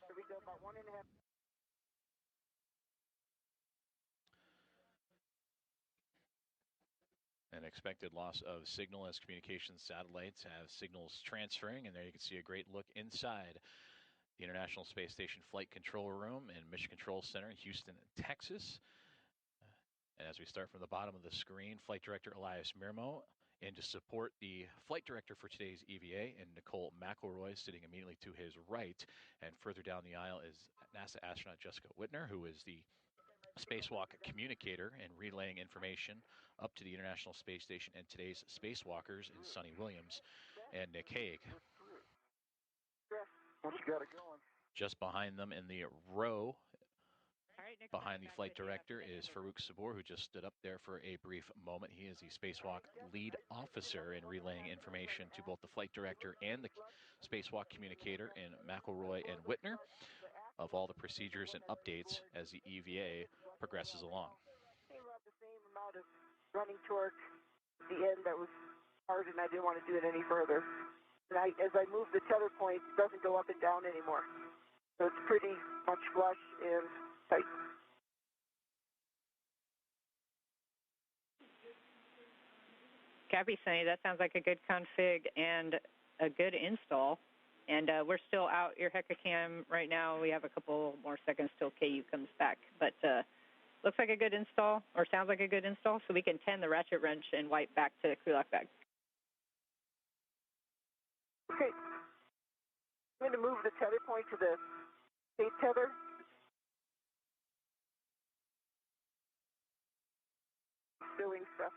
Here we go, about 1.5. An expected loss of signal as communications satellites have signals transferring, and there you can see a great look inside the International Space Station Flight Control Room and Mission Control Center in Houston, Texas. And as we start from the bottom of the screen, Flight Director Elias Mirmo, and to support the Flight Director for today's EVA, and Nicole McElroy sitting immediately to his right. And further down the aisle is NASA astronaut Jessica Whitner, who is the spacewalk communicator and relaying information up to the International Space Station and today's spacewalkers in Sunny Williams and Nick Hague. Once you got it going. Just behind them in the row, behind the flight director, is Farouk Sabor, who just stood up there for a brief moment. He is the spacewalk lead officer in relaying information to both the flight director and the spacewalk communicator in McElroy and Whitner of all the procedures and updates as the EVA progresses along. Came about the same amount of running torque at the end that was hard, and I didn't want to do it any further. And as I move the tether point, it doesn't go up and down anymore. So it's pretty much flush and tight. Copy, Sunny. That sounds like a good config and a good install. And we're still out your HECA-cam right now. We have a couple more seconds till KU comes back. But looks like a good install, or sounds like a good install, so we can tend the ratchet wrench and wipe back to the crew lock bag. Okay. I'm going to move the tether point to the tape tether. Stowing stuff.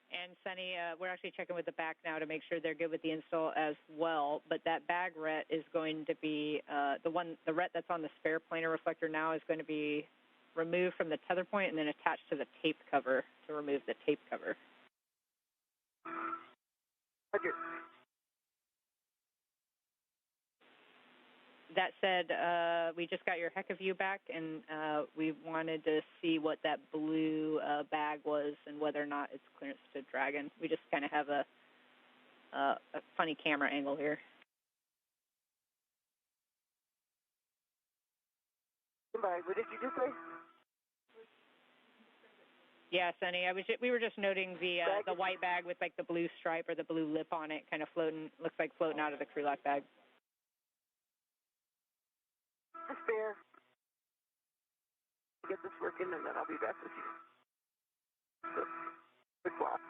And Sunny, we're actually checking with the back now to make sure they're good with the install as well. But that bag ret is going to be the ret that's on the spare planar reflector now is going to be removed from the tether point and then attached to the tape cover to remove the tape cover. Okay. That said, we just got your HECA view back, and we wanted to see what that blue bag was and whether or not it's clearance to Dragon. We just kind of have a funny camera angle here. Goodbye. What did you just say? Yeah, Sonny, we were just noting the white bag with like the blue stripe or the blue lip on it, kind of floating, looks like floating out of the crew lock bag. Just there. Get this working, and then I'll be back with you. So, good luck.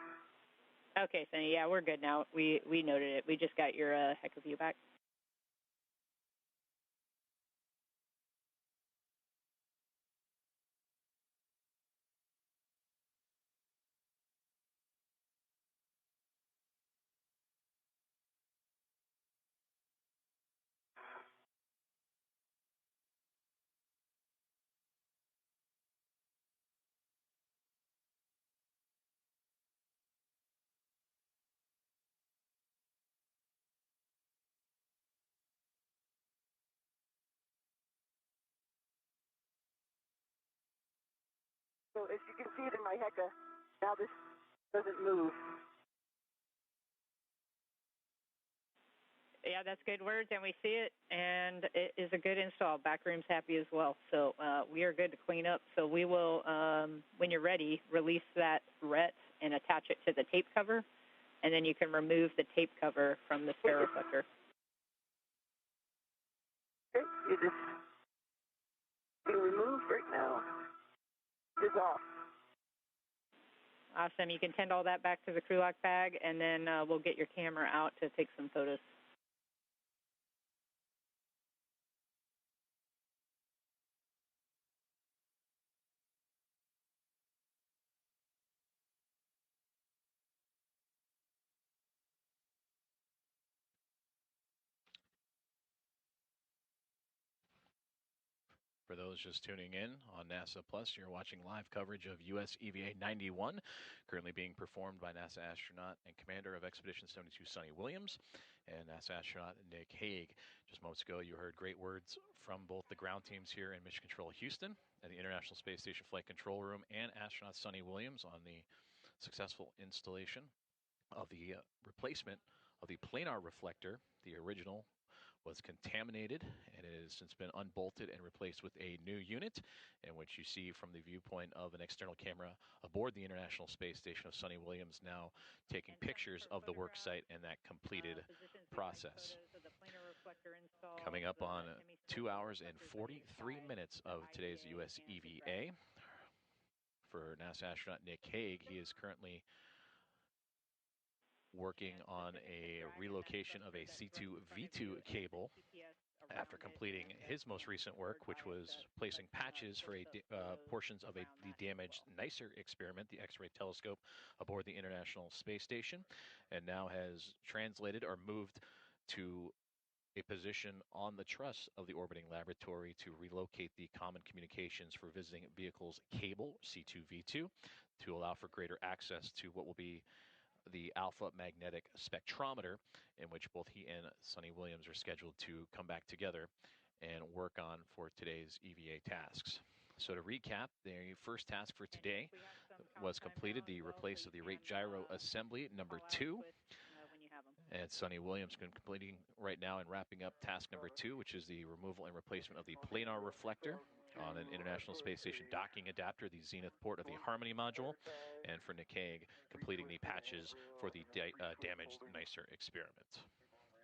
Okay, Sonny, yeah, we're good now. We noted it. We just got your HECA view back. So as you can see it in my HECA, now this doesn't move. Yeah, that's good words, and we see it, and it is a good install. Backroom's happy as well. So we are good to clean up. So we will, when you're ready, release that ret and attach it to the tape cover, and then you can remove the tape cover from the spare reflector. Okay, it is being removed right now. It's off. Awesome. You can tend all that back to the crew lock bag, and then we'll get your camera out to take some photos. For those just tuning in on NASA Plus, you're watching live coverage of US EVA 91, currently being performed by NASA astronaut and commander of Expedition 72, Sonny Williams, and NASA astronaut Nick Hague. Just moments ago, you heard great words from both the ground teams here in Mission Control Houston at the International Space Station Flight Control Room and astronaut Sonny Williams on the successful installation of the replacement of the Planar reflector. The original was contaminated, and it has since been unbolted and replaced with a new unit, in which you see from the viewpoint of an external camera aboard the International Space Station of Sonny Williams now taking pictures of the work site and that completed process. Coming up on 2 hours and 43 minutes of today's US EVA. For NASA astronaut Nick Hague, he is currently working on a relocation of a C2V2 cable after completing his most recent work, which was placing patches for portions of the damaged NICER experiment, the X-ray telescope aboard the International Space Station, and now has translated or moved to a position on the truss of the orbiting laboratory to relocate the Common Communications for Visiting Vehicles cable, C2V2, to allow for greater access to what will be the alpha magnetic spectrometer, in which both he and Sonny Williams are scheduled to come back together and work on for today's EVA tasks. So to recap, the first task for today was completed, the replace of the rate gyro assembly number 2. And Sonny Williams completing right now and wrapping up task number 2, which is the removal and replacement of the planar reflector on an International Space Station docking adapter, the Zenith port of the Harmony module, and for Nick Hague, completing the patches for the damaged NICER experiment.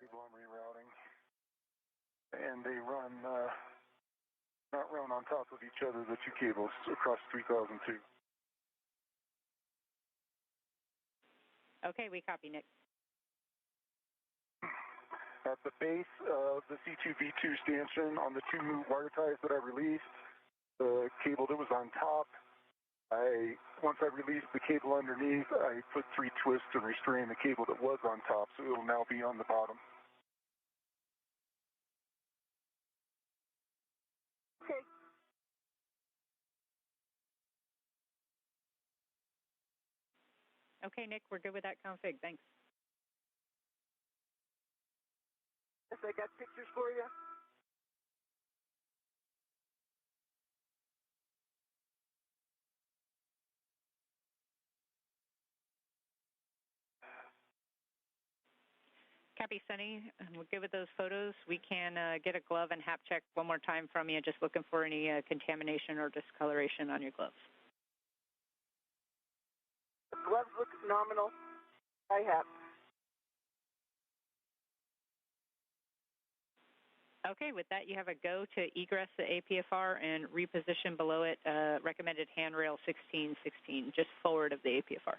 Cable I'm rerouting, and they run, not run on top of each other, the two cables across 3002. Okay, we copy, Nick. At the base of the C2V2 stanchion on the 2 wire ties that I released, the cable that was on top, once I released the cable underneath, I put 3 twists to restrain the cable that was on top, so it will now be on the bottom. Okay. Okay, Nick, we're good with that config. Thanks. Yes, I got pictures for you. Copy, Sonny. We're good with those photos. We can get a glove and hap check one more time from you, just looking for any contamination or discoloration on your gloves. Gloves look nominal. I have. Okay, with that, you have a go to egress the APFR and reposition below it recommended handrail 1616, just forward of the APFR.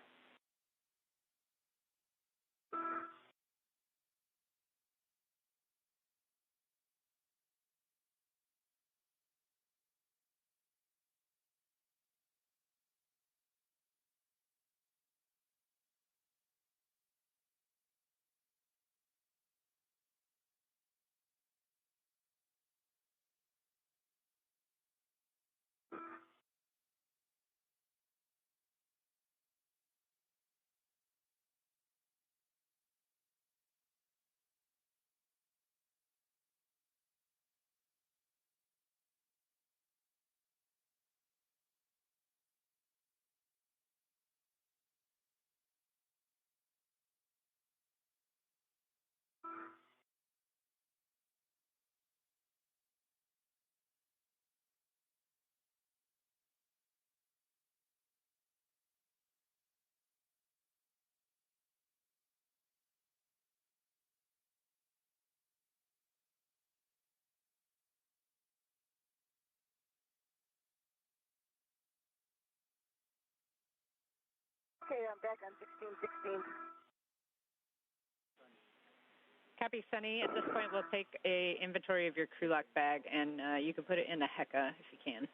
Okay, I'm back on 1616. Copy, Sunny. At this point, we'll take a inventory of your crew lock bag, and you can put it in the HECA if you can.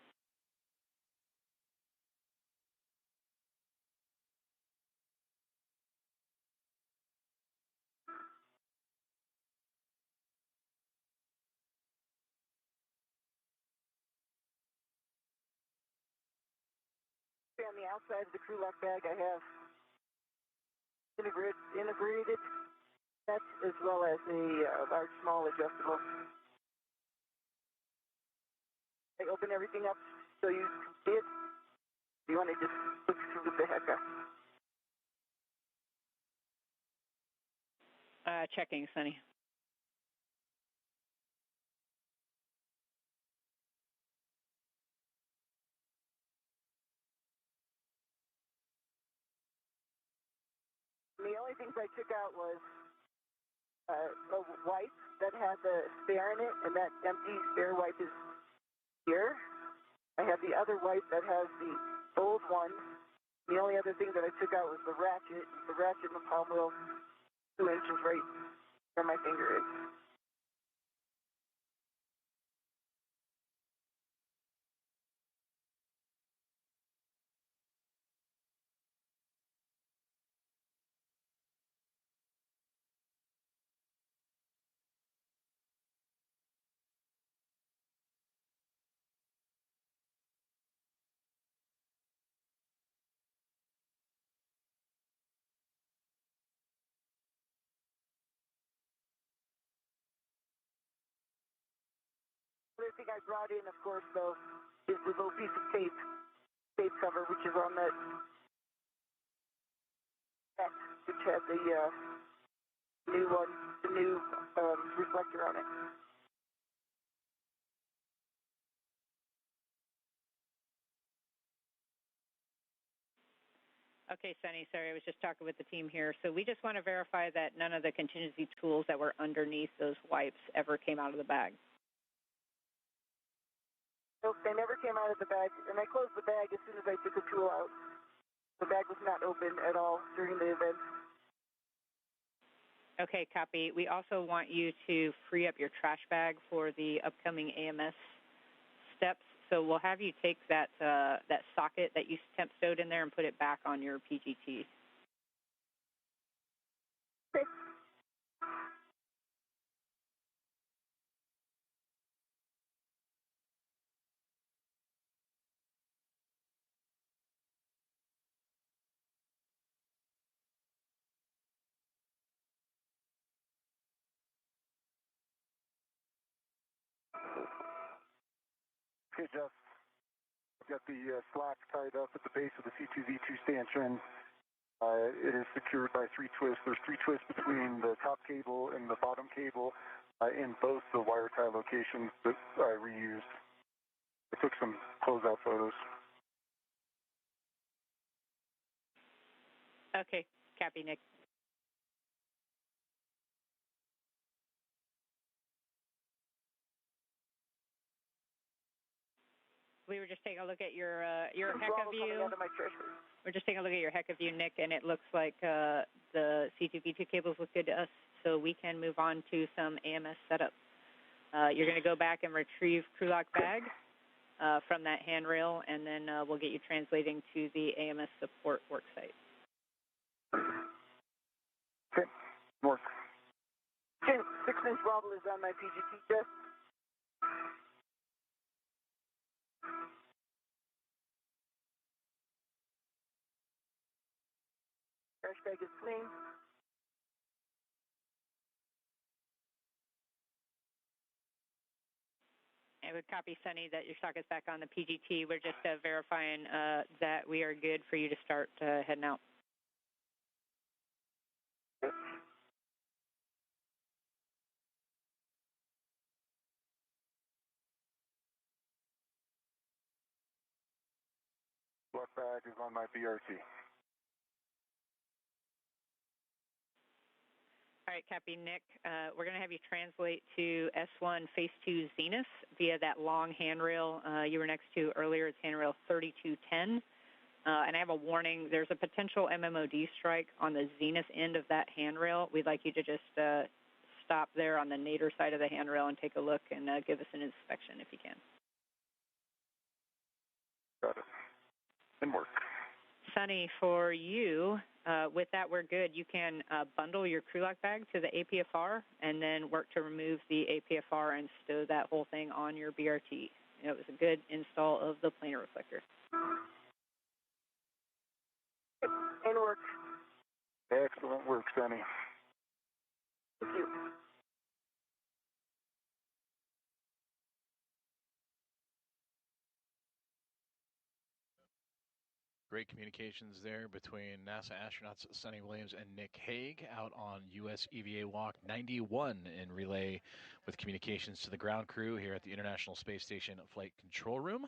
On the outside of the crew lock bag, I have integrated sets as well as a large, small adjustable. I open everything up so you can see it. You want to just look through the HECA. Checking, Sunny. The only things I took out was a wipe that had the spare in it, and that empty spare wipe is here. I have the other wipe that has the old one. The only other thing that I took out was the ratchet. The ratchet in the palm wheel, 2 inches right where my finger is. The other thing I brought in, of course, though, is the little piece of tape cover, which is on that net, which has the new one, the new reflector on it. Okay, Sunny, sorry, I was just talking with the team here. So we just want to verify that none of the contingency tools that were underneath those wipes ever came out of the bag. Nope, they never came out of the bag, and I closed the bag as soon as I took the tool out. The bag was not open at all during the event. Okay, copy. We also want you to free up your trash bag for the upcoming AMS steps. So we'll have you take that socket that you temp stowed in there and put it back on your PGT. Okay. Okay, Jeff. I've got the slack tied up at the base of the C2V2 stanchion. It is secured by 3 twists. There's 3 twists between the top cable and the bottom cable in both the wire tie locations that I reused. I took some closeout photos. Okay, copy, Nick. We were just taking a look at your HECA view. We're just taking a look at your HECA view, Nick, and it looks like the C2V2 cables look good to us, so we can move on to some AMS setup. You're going to go back and retrieve crew lock bag from that handrail, and then we'll get you translating to the AMS support worksite. Okay, work. 6-inch wobble is on my PGT test. Crash bag is clean. I would copy, Sunny, that your socket's back on the PGT. We're just verifying that we are good for you to start heading out. Block bag is on my BRT. All right, copy, Nick. We're going to have you translate to S1 Phase 2 Zenith via that long handrail you were next to earlier. It's handrail 3210. And I have a warning. There's a potential MMOD strike on the Zenith end of that handrail. We'd like you to just stop there on the nadir side of the handrail and take a look and give us an inspection if you can. Got it. And work. Sunny, for you, with that we're good. You can bundle your crew lock bag to the APFR and then work to remove the APFR and stow that whole thing on your BRT. It was a good install of the planar reflector. And work. Excellent work, Sunny. Thank you. Great communications there between NASA astronauts Sunny Williams and Nick Hague out on US EVA Walk 91 in relay with communications to the ground crew here at the International Space Station Flight Control Room,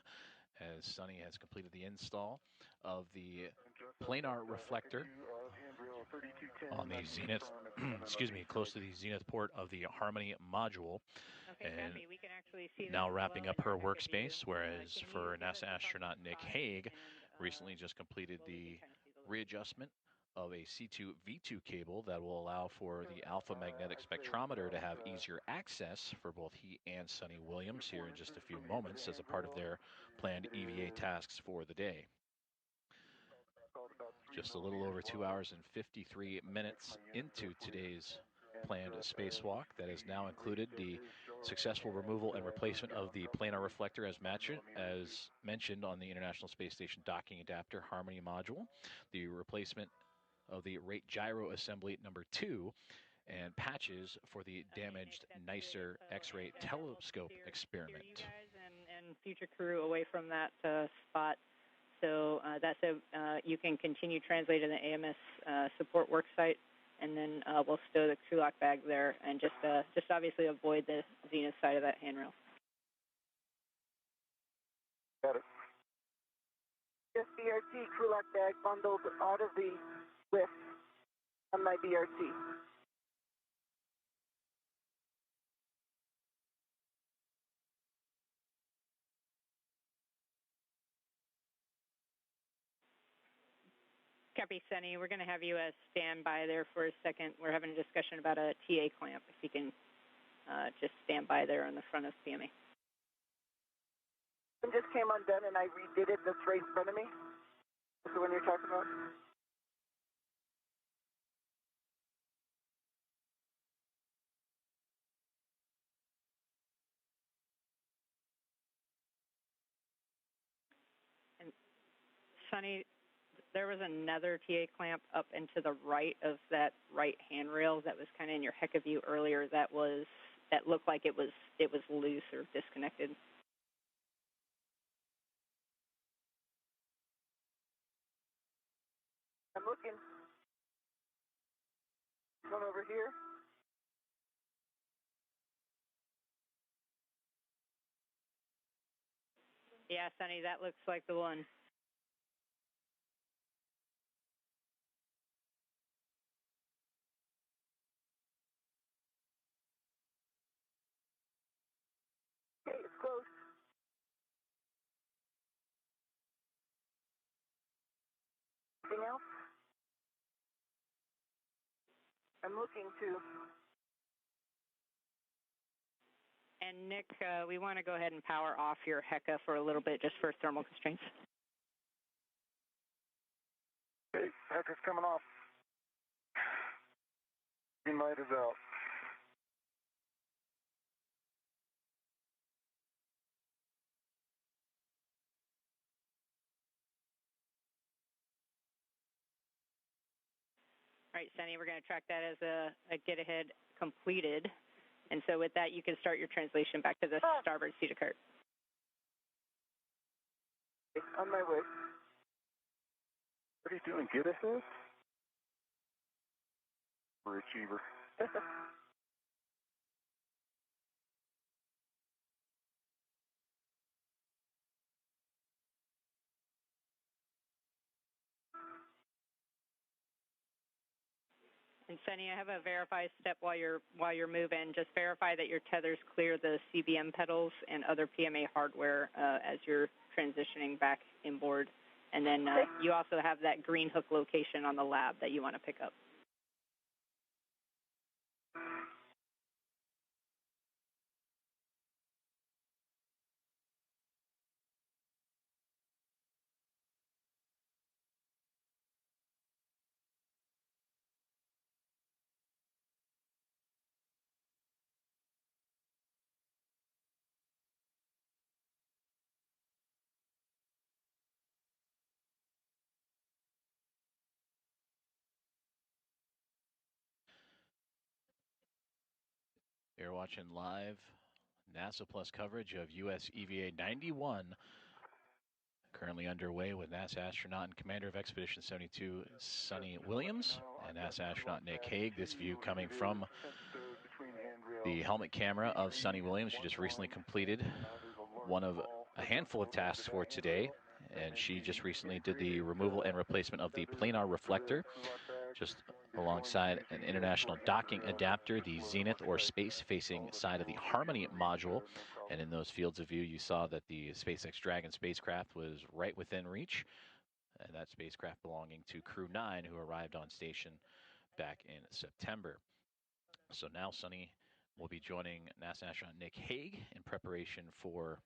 as Sunny has completed the install of the planar reflector on the Zenith, excuse me, close to the Zenith port of the Harmony module. Okay, and we can actually see now wrapping up her workspace, whereas for NASA astronaut Nick Hague, recently just completed the readjustment of a C2V2 cable that will allow for the alpha magnetic spectrometer to have easier access for both he and Sunny Williams here in just a few moments as a part of their planned EVA tasks for the day. Just a little over 2 hours and 53 minutes into today's planned spacewalk that has now included the successful removal and replacement of the planar reflector as mentioned on the International Space Station docking adapter Harmony module, the replacement of the rate gyro assembly number 2, and patches for the damaged NICER X-ray telescope experiment. You guys and future crew away from that spot. So that's you can continue translating the AMS support worksite, and then we'll stow the crew lock bag there, and just obviously avoid the Zenith side of that handrail. Got it. Just BRT crew lock bag bundled out of the lift on my BRT. Copy, Sunny. We're going to have you stand by there for a second. We're having a discussion about a TA clamp. If you can just stand by there on the front of PMA. It just came undone and I redid it. That's right in front of me. That's the one you're talking about? And Sunny, there was another TA clamp up and to the right of that right handrail that was kind of in your HECA view earlier that looked like it was loose or disconnected. I'm looking. One over here. Yeah, Sunny, that looks like the one. Anything else? I'm looking to. And Nick, we want to go ahead and power off your HECA for a little bit just for thermal constraints. Okay, HECA's coming off. Green light is out. All right, Sunny, we're going to track that as a get-ahead completed. And so with that, you can start your translation back to the starboard seat of cart. On my way. What are you doing, get ahead? We're achiever. And Sunny, I have a verify step while you're moving. Just verify that your tethers clear the CBM pedals and other PMA hardware as you're transitioning back inboard. And then you also have that green hook location on the lab that you want to pick up. You're watching live NASA Plus coverage of US EVA 91, currently underway with NASA astronaut and commander of Expedition 72, Sunny Williams, and NASA astronaut Nick Hague. This view coming from the helmet camera of Sunny Williams. She just recently completed one of a handful of tasks for today, and she just recently did the removal and replacement of the Planar reflector, just alongside an international docking adapter, the zenith or space-facing side of the Harmony module. And in those fields of view, you saw that the SpaceX Dragon spacecraft was right within reach, and that spacecraft belonging to Crew 9, who arrived on station back in September. So now Sunny will be joining NASA astronaut Nick Hague in preparation for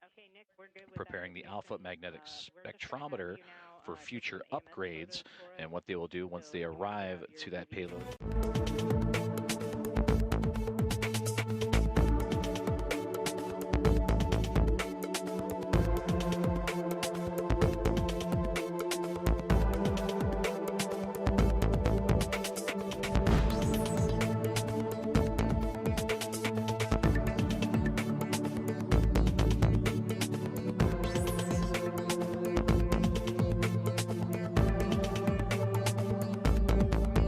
preparing the alpha magnetic spectrometer for future upgrades and what they will do once they arrive to that payload.